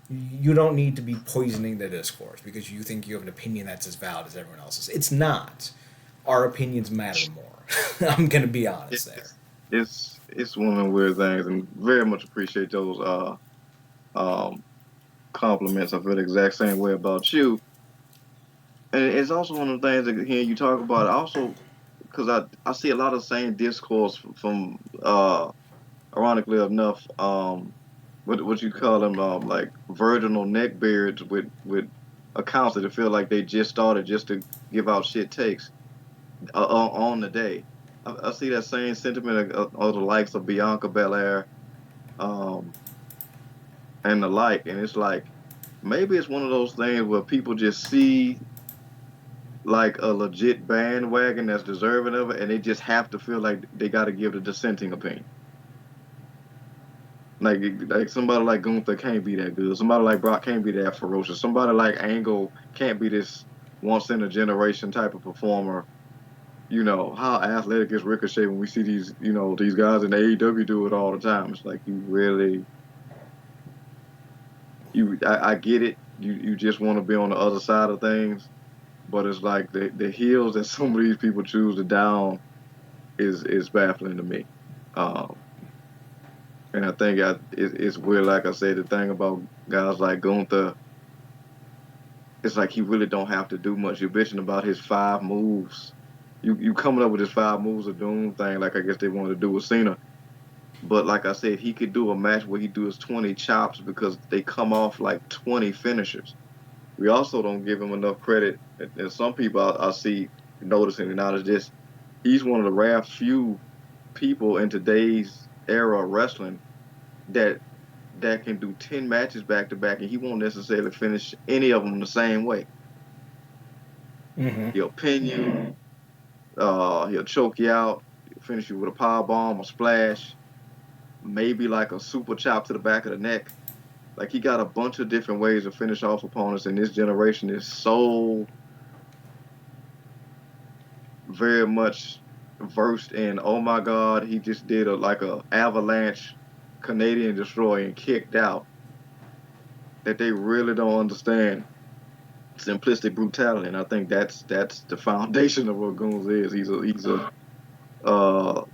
you don't need to be poisoning the discourse because you think you have an opinion that's as valid as everyone else's. It's not. Our opinions matter more. I'm gonna be honest there. It's one of the weird things, and very much appreciate those um, compliments. I feel the exact same way about you. And it's also one of the things that hearing you talk about it also because I see a lot of the same discourse from ironically enough what you call them like virginal neckbeards with accounts that feel like they just started just to give out shit takes on the day. I see that same sentiment of the likes of Bianca Belair um, and the like, and it's like maybe it's one of those things where people just see like a legit bandwagon that's deserving of it, and they just have to feel like they got to give the dissenting opinion. Like somebody like Gunther can't be that good. Somebody like Brock can't be that ferocious. Somebody like Angle can't be this once in a generation type of performer. You know how athletic is Ricochet when we see these these guys in AEW do it all the time. It's like you really I get it. You just want to be on the other side of things. But it's like the heels that some of these people choose to down is baffling to me. Um, and I think it's weird. Like I said, the thing about guys like Gunther, it's like he really don't have to do much. You're bitching about his 5 moves. You coming up with his 5 moves of doom thing, like I guess they wanted to do with Cena. But like I said, he could do a match where he do his 20 chops because they come off like 20 finishers. We also don't give him enough credit, and some people I see noticing it now is just he's one of the rare few people in today's era of wrestling that can do 10 matches back to back, and he won't necessarily finish any of them the same way. Mm-hmm. He'll pin you, he'll choke you out, finish you with a power bomb, a splash, maybe like a super chop to the back of the neck. Like he got a bunch of different ways to finish off opponents, and this generation is so very much versed in. Oh my God, he just did a avalanche Canadian destroy and kicked out. That they really don't understand simplistic brutality, and I think that's the foundation of what Goons is. He's a uh,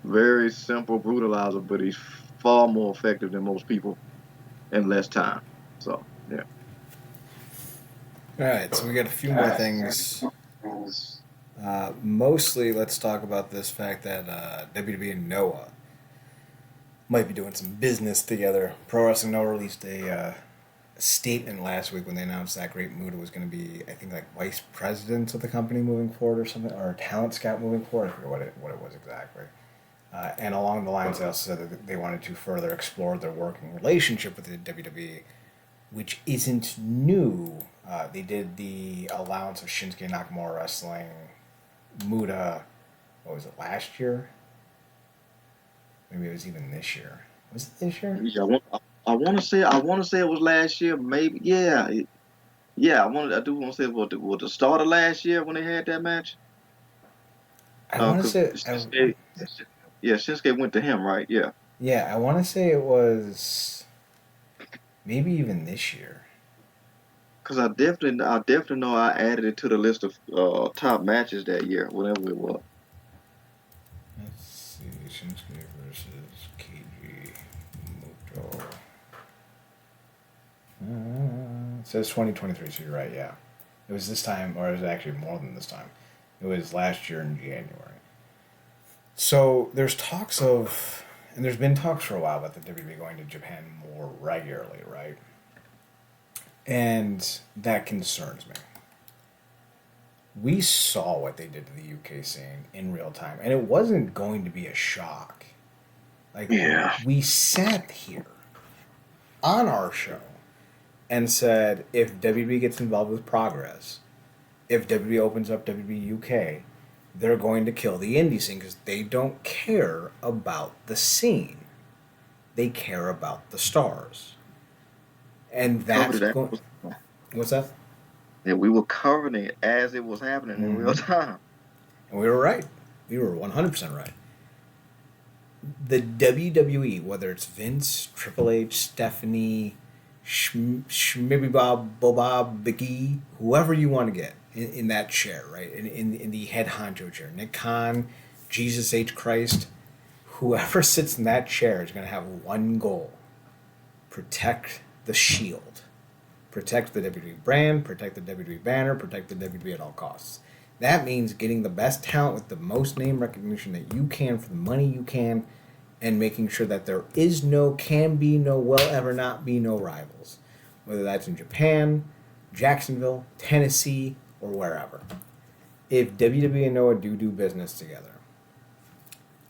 very simple brutalizer, but he's far more effective than most people in less time. So yeah. All right, so we got a few more things. Mostly, let's talk about this fact that WWE and Noah might be doing some business together. Pro Wrestling Noah released a statement last week when they announced that Great Muta was going to be, I think, like vice president of the company moving forward or something, or a talent scout moving forward. I forget what it was exactly. And along the lines, they also said that they wanted to further explore their working relationship with the WWE, which isn't new. They did the allowance of Shinsuke Nakamura wrestling Muta, what was it, last year? Maybe it was even this year. Was it this year? Yeah, I want to say it was last year. Maybe yeah. I do want to say what the start of last year when they had that match. I want to Because say, Shinsuke went to him, right? Yeah. yeah, I want to say it was maybe even this year. Because I definitely know I added it to the list of top matches that year, whatever it was. Let's see, Shinsuke versus KG Muto. It says 2023, so you're right, yeah. It was this time, or it was actually more than this time. It was last year in January. So there's talks of And there's been talks for a while about the WWE going to Japan more regularly, right? And that concerns me. We saw what they did to the UK scene in real time, and it wasn't going to be a shock. Like, Yeah. we sat here on our show and said if WWE gets involved with Progress, if WWE opens up WWE UK, they're going to kill the indie scene because they don't care about the scene. They care about the stars. And Covered that's it. going. What's that? Yeah, we were covering it as it was happening in real Mm-hmm. time. And we were right. We were 100% right. The WWE, whether it's Vince, Triple H, Stephanie, Schmibby Bob, Bob, Biggie, whoever you want to get in that chair, right? In the head honcho chair. Nick Khan, Jesus H. Christ, whoever sits in that chair is going to have one goal: protect the Shield. Protect the WWE brand, protect the WWE banner, protect the WWE at all costs. That means getting the best talent with the most name recognition that you can for the money you can, and making sure that there is no, can be no, will ever not be no rivals. Whether that's in Japan, Jacksonville, Tennessee, or wherever. If WWE and Noah do business together,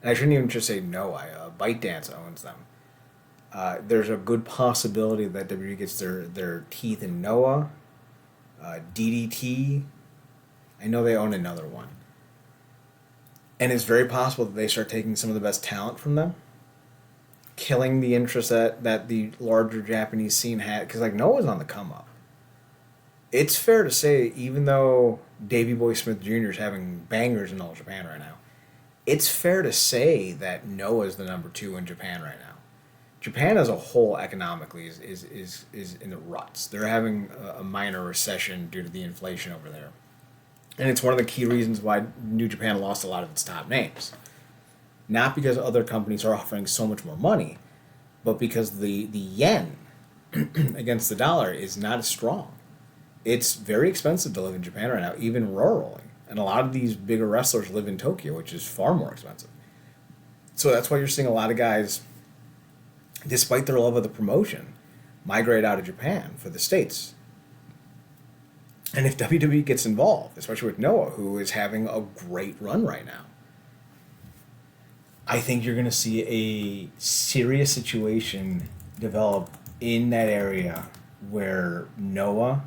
and I shouldn't even just say Noah, ByteDance owns them. There's a good possibility that WWE gets their teeth in Noah, DDT. I know they own another one. And it's very possible that they start taking some of the best talent from them, killing the interest that the larger Japanese scene had. Because, like, Noah's on the come up. It's fair to say, even though Davey Boy Smith Jr. is having bangers in all Japan right now, it's fair to say that Noah's the number 2 in Japan right now. Japan as a whole economically is in the ruts. They're having a minor recession due to the inflation over there. And it's one of the key reasons why New Japan lost a lot of its top names. Not because other companies are offering so much more money, but because the yen against the dollar is not as strong. It's very expensive to live in Japan right now, even rurally. And a lot of these bigger wrestlers live in Tokyo, which is far more expensive. So that's why you're seeing a lot of guys, despite their love of the promotion, migrate out of Japan for the States. And if WWE gets involved, especially with Noah, who is having a great run right now, I think you're going to see a serious situation develop in that area where Noah,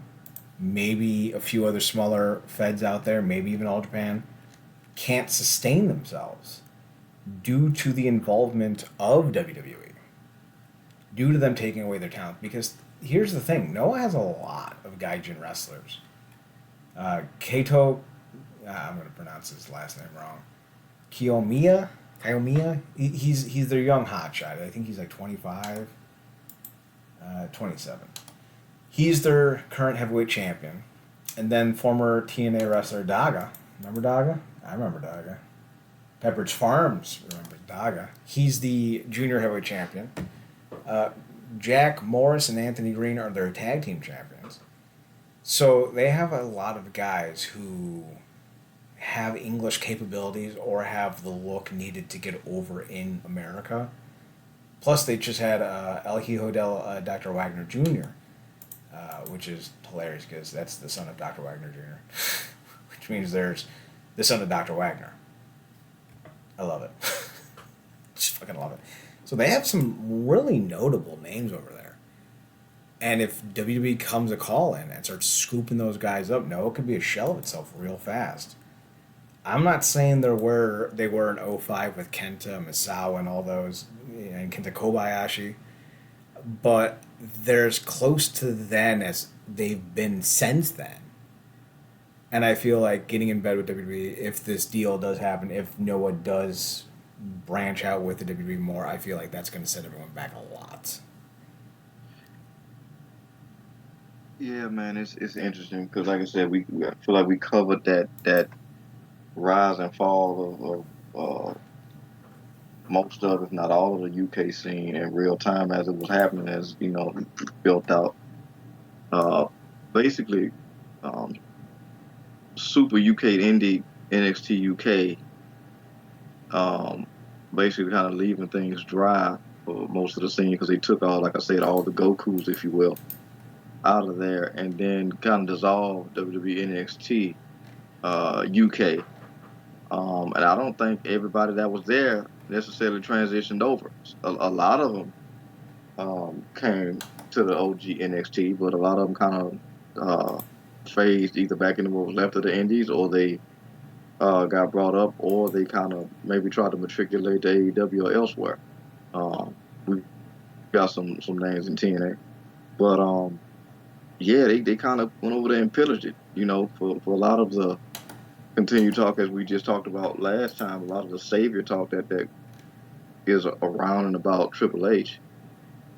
maybe a few other smaller feds out there, maybe even All Japan, can't sustain themselves due to the involvement of WWE, due to them taking away their talent. Because here's the thing, Noah has a lot of gaijin wrestlers. Kato, I'm going to pronounce his last name wrong. Kiyomiya, he's their young hotshot. I think he's like 25, 27. He's their current heavyweight champion. And then former TNA wrestler Daga. Remember Daga? I remember Daga. Pepperidge Farms remembers Daga. He's the junior heavyweight champion. Jack Morris and Anthony Green are their tag team champions. So they have a lot of guys who have English capabilities or have the look needed to get over in America. Plus, they just had El Hijo del Dr. Wagner Jr., which is hilarious because that's the son of Dr. Wagner Jr., which means there's the son of Dr. Wagner. I love it. Just fucking love it. So they have some really notable names over there. And if WWE comes a call in and starts scooping those guys up, no, it could be a shell of itself real fast. I'm not saying they were in '05 with Kenta, Misawa, and all those, and Kenta Kobayashi, but they're as close to then as they've been since then. And I feel like getting in bed with WWE, if this deal does happen, if Noah does branch out with the WWE more, I feel like that's going to set everyone back a lot. Yeah, man, it's interesting because, like I said, I feel like we covered that rise and fall of most of, if not all, of the UK scene in real time as it was happening, as built out. Basically, um, Super UK Indie NXT UK basically kind of leaving things dry for most of the scene because they took all, like I said, all the Gokus, if you will, out of there, and then kind of dissolved WWE NXT UK. And I don't think everybody that was there necessarily transitioned over. A lot of them came to the OG NXT, but a lot of them kind of phased either back into what was left of the Indies, or they got brought up, or they kind of maybe tried to matriculate to AEW or elsewhere. We got some names in TNA, but yeah, they kind of went over there and pillaged it. For a lot of the continued talk, as we just talked about last time, a lot of the savior talk that is around and about Triple H.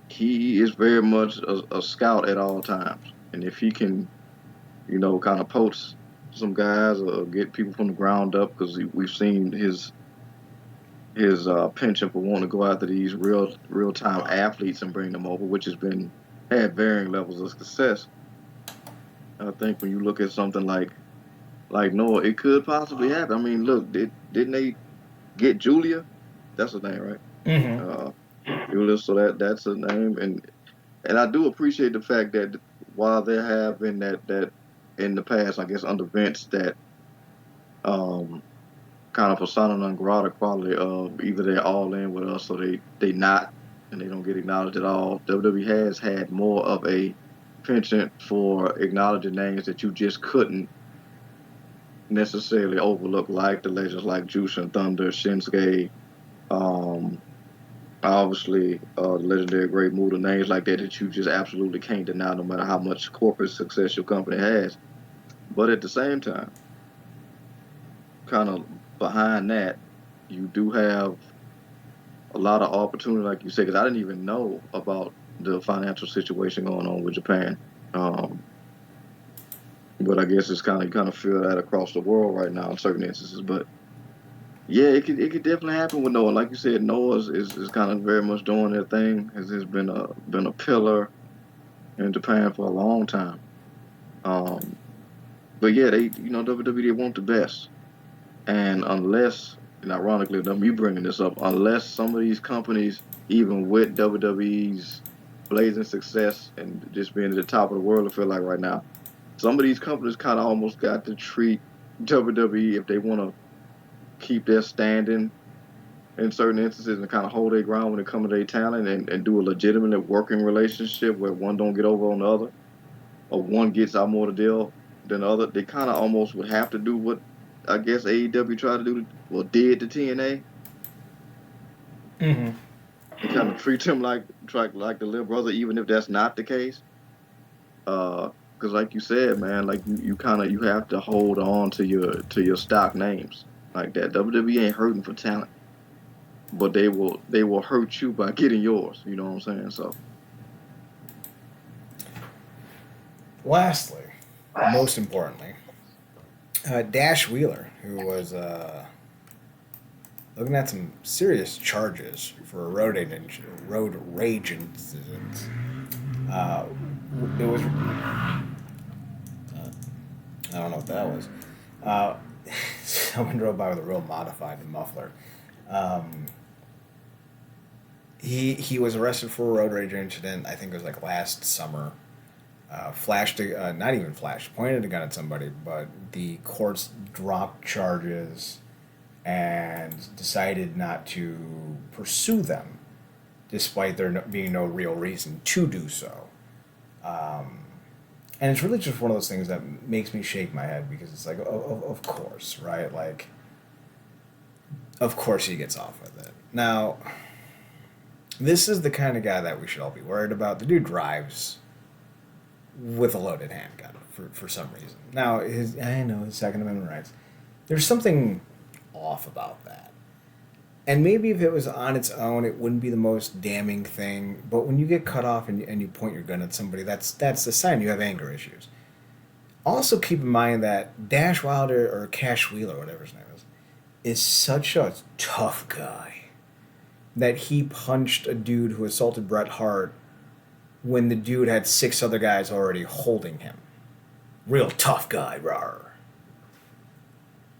He is very much a scout at all times, and if he can, kind of poach some guys or get people from the ground up, because we've seen his penchant for wanting to go after these real time athletes and bring them over, which had varying levels of success. I think when you look at something like Noah, it could possibly happen. I mean, look, didn't they get Julia? That's her name, right? Mm-hmm. Julia. So that's her name, and I do appreciate the fact that while there have been that in the past, I guess under Vince, that kind of persona non grata quality of either they're all in with us or they not, and they don't get acknowledged at all. WWE has had more of a penchant for acknowledging names that you just couldn't necessarily overlook, like the legends like Juice and Thunder, Shinsuke, um, obviously the legendary Great Muta, names like that you just absolutely can't deny, no matter how much corporate success your company has. But at the same time, kind of behind that, you do have a lot of opportunity, like you said, because I didn't even know about the financial situation going on with Japan. Um, but I guess it's you kind of feel that across the world right now in certain instances. But yeah, it could definitely happen with Noah. Like you said, Noah is kind of very much doing their thing. Has been a pillar in Japan for a long time. Um, but yeah, WWE, they want the best, and and ironically enough, me bringing this up, unless some of these companies, even with WWE's blazing success and just being at the top of the world, I feel like right now, some of these companies kind of almost got to treat WWE, if they want to keep their standing in certain instances and kind of hold their ground when it comes to their talent, and do a legitimate working relationship where one don't get over on the other, or one gets out more the deal than the other. They kind of almost would have to do what I guess AEW tried to do, or did to TNA, Mm-hmm. and kind of treat them like the little brother, even if that's not the case. Because like you said, man, like you kind of you have to hold on to your stock names like that. WWE ain't hurting for talent, but they will hurt you by getting yours. You know what I'm saying? So Lastly, most importantly, Dash Wheeler, who was looking at some serious charges for a road rage incident. Uh, it was I don't know what that was. Uh, someone drove by with a real modified muffler. Um, he was arrested for a road rage incident. I think it was like last summer. Not even flashed, pointed a gun at somebody, but the courts dropped charges and decided not to pursue them, despite there being no real reason to do so. Um, and it's really just one of those things that makes me shake my head, because it's like, of course, right? Like, of course he gets off with it. Now, this is the kind of guy that we should all be worried about. The dude drives with a loaded handgun for some reason. Now, I know his Second Amendment rights. There's something off about that. And maybe if it was on its own, it wouldn't be the most damning thing. But when you get cut off and you point your gun at somebody, that's a sign you have anger issues. Also, keep in mind that Dash Wilder, or Cash Wheeler, whatever his name is such a tough guy that he punched a dude who assaulted Bret Hart when the dude had 6 other guys already holding him. Real tough guy, rawr.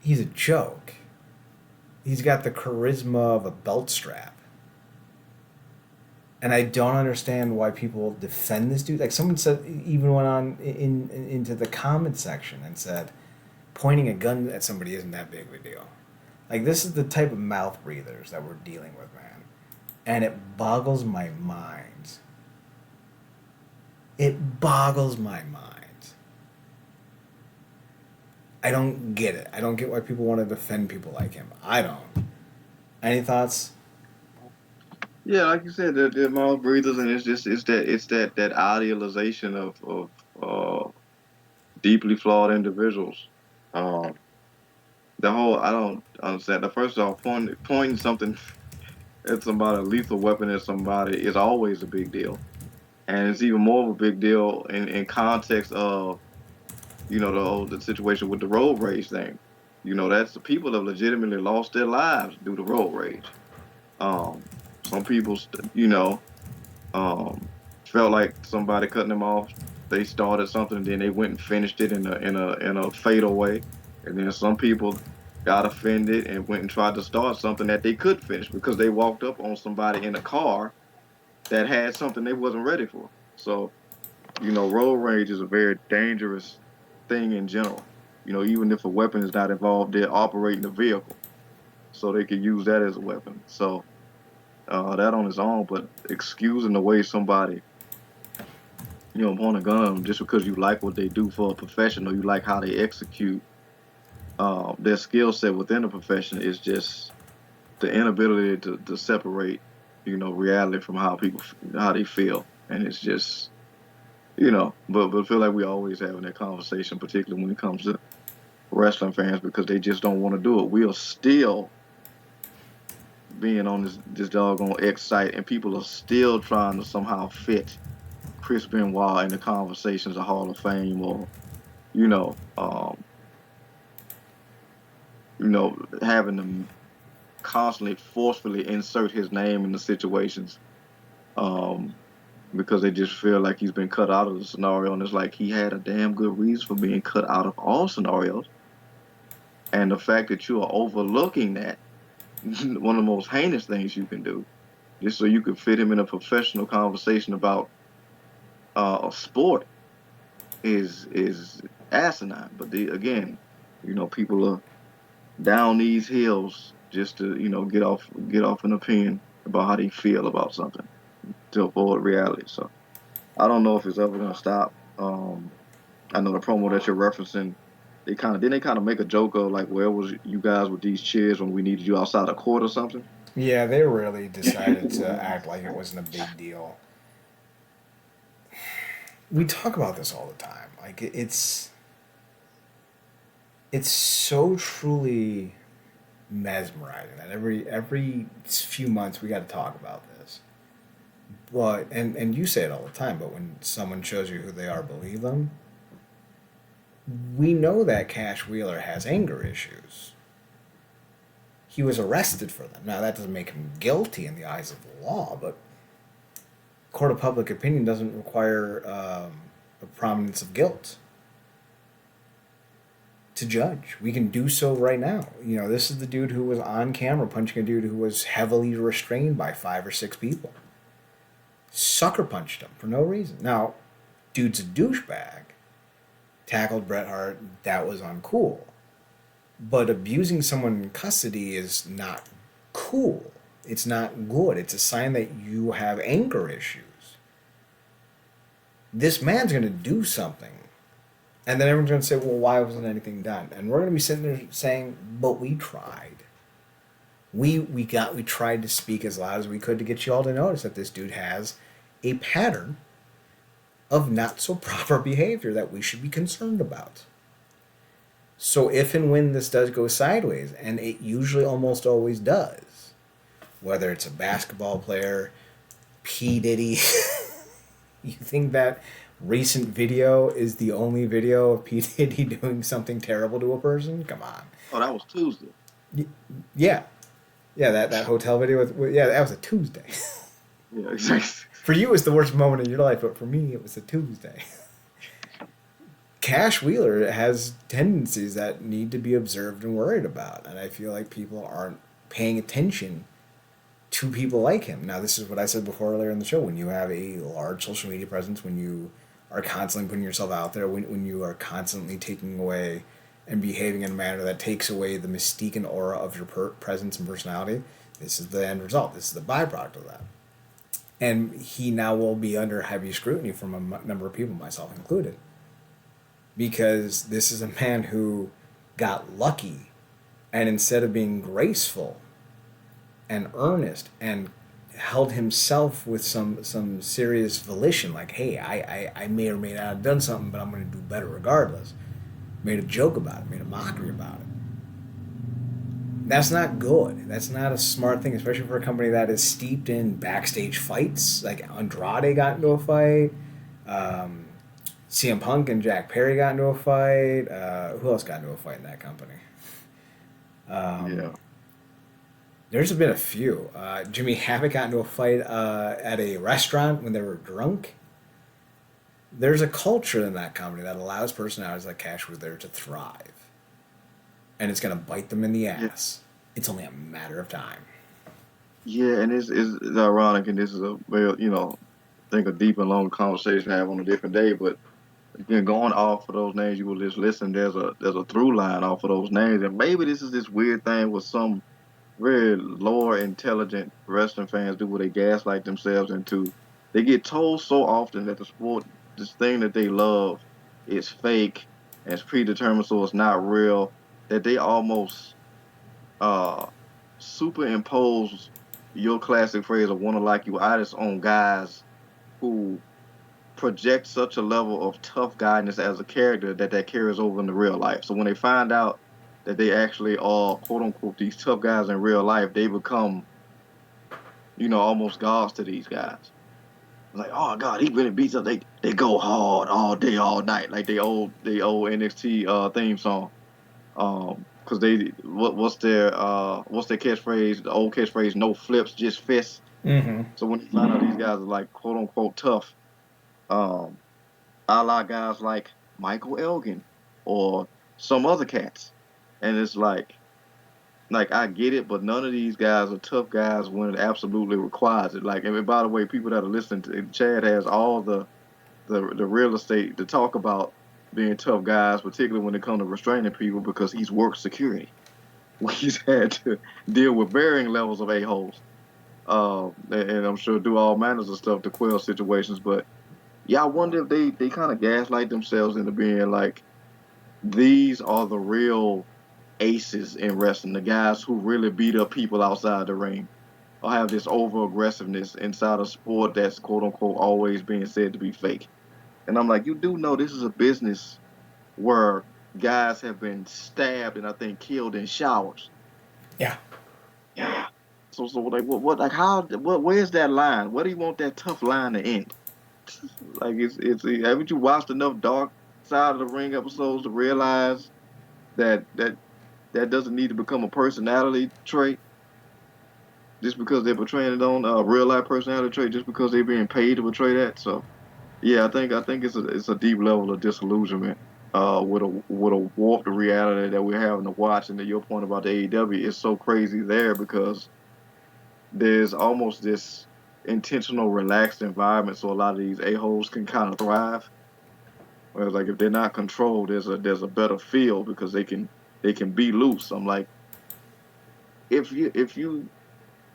He's a joke. He's got the charisma of a belt strap. And I don't understand why people defend this dude. Like someone said, even went on into the comment section and said, pointing a gun at somebody isn't that big of a deal. Like this is the type of mouth breathers that we're dealing with, man, and it boggles my mind. It boggles my mind. I don't get it. I don't get why people want to defend people like him. I don't. Any thoughts? Yeah, like you said, they're mouth breathers, and it's that idealization of deeply flawed individuals. Um, the whole I don't understand. The first off, pointing something at somebody, a lethal weapon at somebody, is always a big deal, and it's even more of a big deal in context of the situation with the road rage thing. That's the people have legitimately lost their lives due to road rage. Um, some people, um, felt like somebody cutting them off. They started something, and then they went and finished it in a fatal way. And then some people got offended and went and tried to start something that they could finish because they walked up on somebody in a car that had something they wasn't ready for. So, road rage is a very dangerous thing in general. Even if a weapon is not involved, they're operating the vehicle, so they could use that as a weapon. So that on its own, but excusing the way somebody, point a gun on them just because you like what they do for a profession or you like how they execute their skill set within the profession is just the inability to separate, reality from how they feel, and it's just, but I feel like we always having that conversation, particularly when it comes to wrestling fans, because they just don't want to do it. We are still being on this doggone X site, and people are still trying to somehow fit Chris Benoit in the conversations of Hall of Fame, or you know, um, having to constantly forcefully insert his name in the situations, um, because they just feel like he's been cut out of the scenario, and it's like he had a damn good reason for being cut out of all scenarios, and the fact that you are overlooking that, one of the most heinous things you can do, just so you can fit him in a professional conversation about a sport, is asinine. But again, people are down these hills just to get off an opinion about how they feel about something to avoid reality. So I don't know if it's ever gonna stop. I know the promo that you're referencing. They kind of make a joke of like, where was you guys with these cheers when we needed you outside the court or something? Yeah, they really decided to act like it wasn't a big deal. We talk about this all the time. Like it's so truly mesmerizing that every few months we got to talk about this. But and you say it all the time. But when someone shows you who they are, believe them. We know that Cash Wheeler has anger issues. He was arrested for them. Now that doesn't make him guilty in the eyes of the law, but court of public opinion doesn't require a prominence of guilt to judge. We can do so right now. This is the dude who was on camera punching a dude who was heavily restrained by 5 or 6 people. Sucker punched him for no reason. Now, dude's a douchebag. Tackled Bret Hart. That was uncool. But abusing someone in custody is not cool. It's not good. It's a sign that you have anger issues. This man's going to do something. And then everyone's going to say, well, why wasn't anything done? And we're going to be sitting there saying, but we tried. We tried to speak as loud as we could to get you all to notice that this dude has a pattern of not so proper behavior that we should be concerned about. So if and when this does go sideways, and it usually almost always does, whether it's a basketball player, P. Diddy, you think that recent video is the only video of P. Diddy doing something terrible to a person? Come on. Oh, that was Tuesday. Yeah. Yeah, that hotel video yeah, that was a Tuesday. Yeah, exactly. For you, it was the worst moment in your life, but for me, it was a Tuesday. Cash Wheeler has tendencies that need to be observed and worried about, and I feel like people aren't paying attention to people like him. Now, this is what I said before earlier in the show. When you have a large social media presence, when you are constantly putting yourself out there, when you are constantly taking away and behaving in a manner that takes away the mystique and aura of your presence and personality, this is the end result. This is the byproduct of that. And he now will be under heavy scrutiny from a number of people, myself included. Because this is a man who got lucky, and instead of being graceful and earnest and held himself with some serious volition, like, hey, I may or may not have done something, but I'm going to do better regardless. Made a joke about it, made a mockery about it. That's not good. That's not a smart thing, especially for a company that is steeped in backstage fights. Like Andrade got into a fight. CM Punk and Jack Perry got into a fight. Who else got into a fight in that company? Yeah. There's been a few. Jimmy Havoc got into a fight at a restaurant when they were drunk. There's a culture in that company that allows personalities like Cash Wheeler to thrive. And it's going to bite them in the ass. Yeah. It's only a matter of time. Yeah, and it's ironic, and this is a very, I think a deep and long conversation to have on a different day, but again, going off of those names you were just listening, there's a through line off of those names, and maybe this is this weird thing with some very lower intelligent wrestling fans do, where they gaslight themselves into. They get told so often that the sport, this thing that they love, is fake and it's predetermined, so it's not real, that they almost superimpose your classic phrase of "wanna like you" artists on guys who project such a level of tough guyness as a character that carries over into real life. So when they find out that they actually are quote unquote these tough guys in real life, they become, almost gods to these guys. Like, oh God, he really beats up. They go hard all day, all night, like they old NXT theme song. Because what's their catchphrase? The old catchphrase, no flips, just fists. Mm-hmm. So when you find out these guys are like quote unquote tough, a la guys like Michael Elgin or some other cats, and it's like I get it, but none of these guys are tough guys when it absolutely requires it. Like, and by the way, people that are listening to Chad has all the real estate to talk about being tough guys, particularly when it comes to restraining people, because he's worked security. He's had to deal with varying levels of a-holes. And I'm sure do all manners of stuff to quell situations. But yeah, I wonder if they kind of gaslight themselves into being like, these are the real aces in wrestling, the guys who really beat up people outside the ring, or have this over aggressiveness inside a sport that's quote unquote always being said to be fake. And I'm like, you do know this is a business where guys have been stabbed and I think killed in showers. Yeah. Yeah. So like what like how where's that line? Where do you want that tough line to end? Like it's haven't you watched enough Dark Side of the Ring episodes to realize that doesn't need to become a personality trait just because they're portraying it on a real life personality trait just because they're being paid to portray that. So yeah, I think it's a deep level of disillusionment with a warped reality that we're having to watch. And to your point about the AEW, it's so crazy there because there's almost this intentional relaxed environment so a lot of these a-holes can kind of thrive. Whereas like if they're not controlled, there's a better feel because they can be loose. I'm like, if you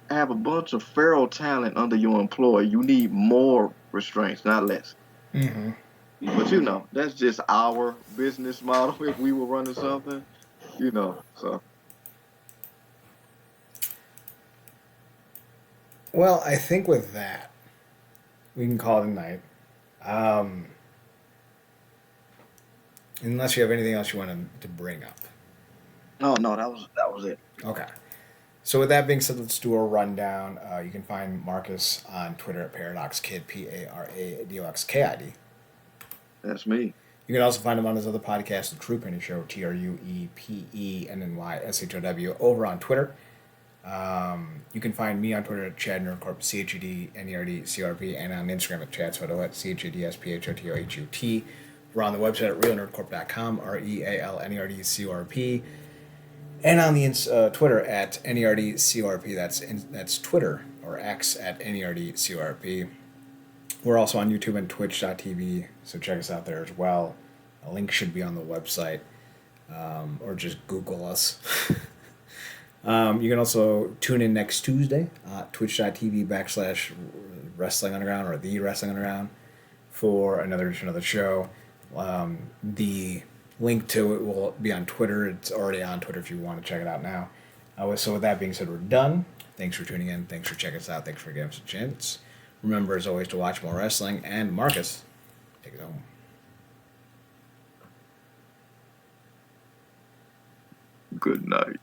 have a bunch of feral talent under your employ, you need more restraints, not less. Mm-hmm. But that's just our business model if we were running something, so. Well, I think with that, we can call it a night. Unless you have anything else you want to bring up. No, that was it. Okay. So with that being said, let's do a rundown. You can find Marcus on Twitter at ParadoxKid, ParadoxKid. That's me. You can also find him on his other podcast, The True Penny Show, TruePennyShow, over on Twitter. You can find me on Twitter at Chad Nerdcorp, ChadNerdCRP, and on Instagram at ChadSphoto at ChadSphotoHut. We're on the website at realnerdcorp.com, RealNerdcorp. And on the Twitter at NERDCORP. That's Twitter or X at NERDCORP. We're also on YouTube and Twitch.tv, so check us out there as well. A link should be on the website, or just Google us. You can also tune in next Tuesday, twitch.tv/Wrestling Underground or The Wrestling Underground for another edition of the show. The link to it will be on Twitter. It's already on Twitter if you want to check it out now. So with that being said, we're done. Thanks for tuning in. Thanks for checking us out. Thanks for giving us a chance. Remember, as always, to watch more wrestling. And Marcus, take it home. Good night.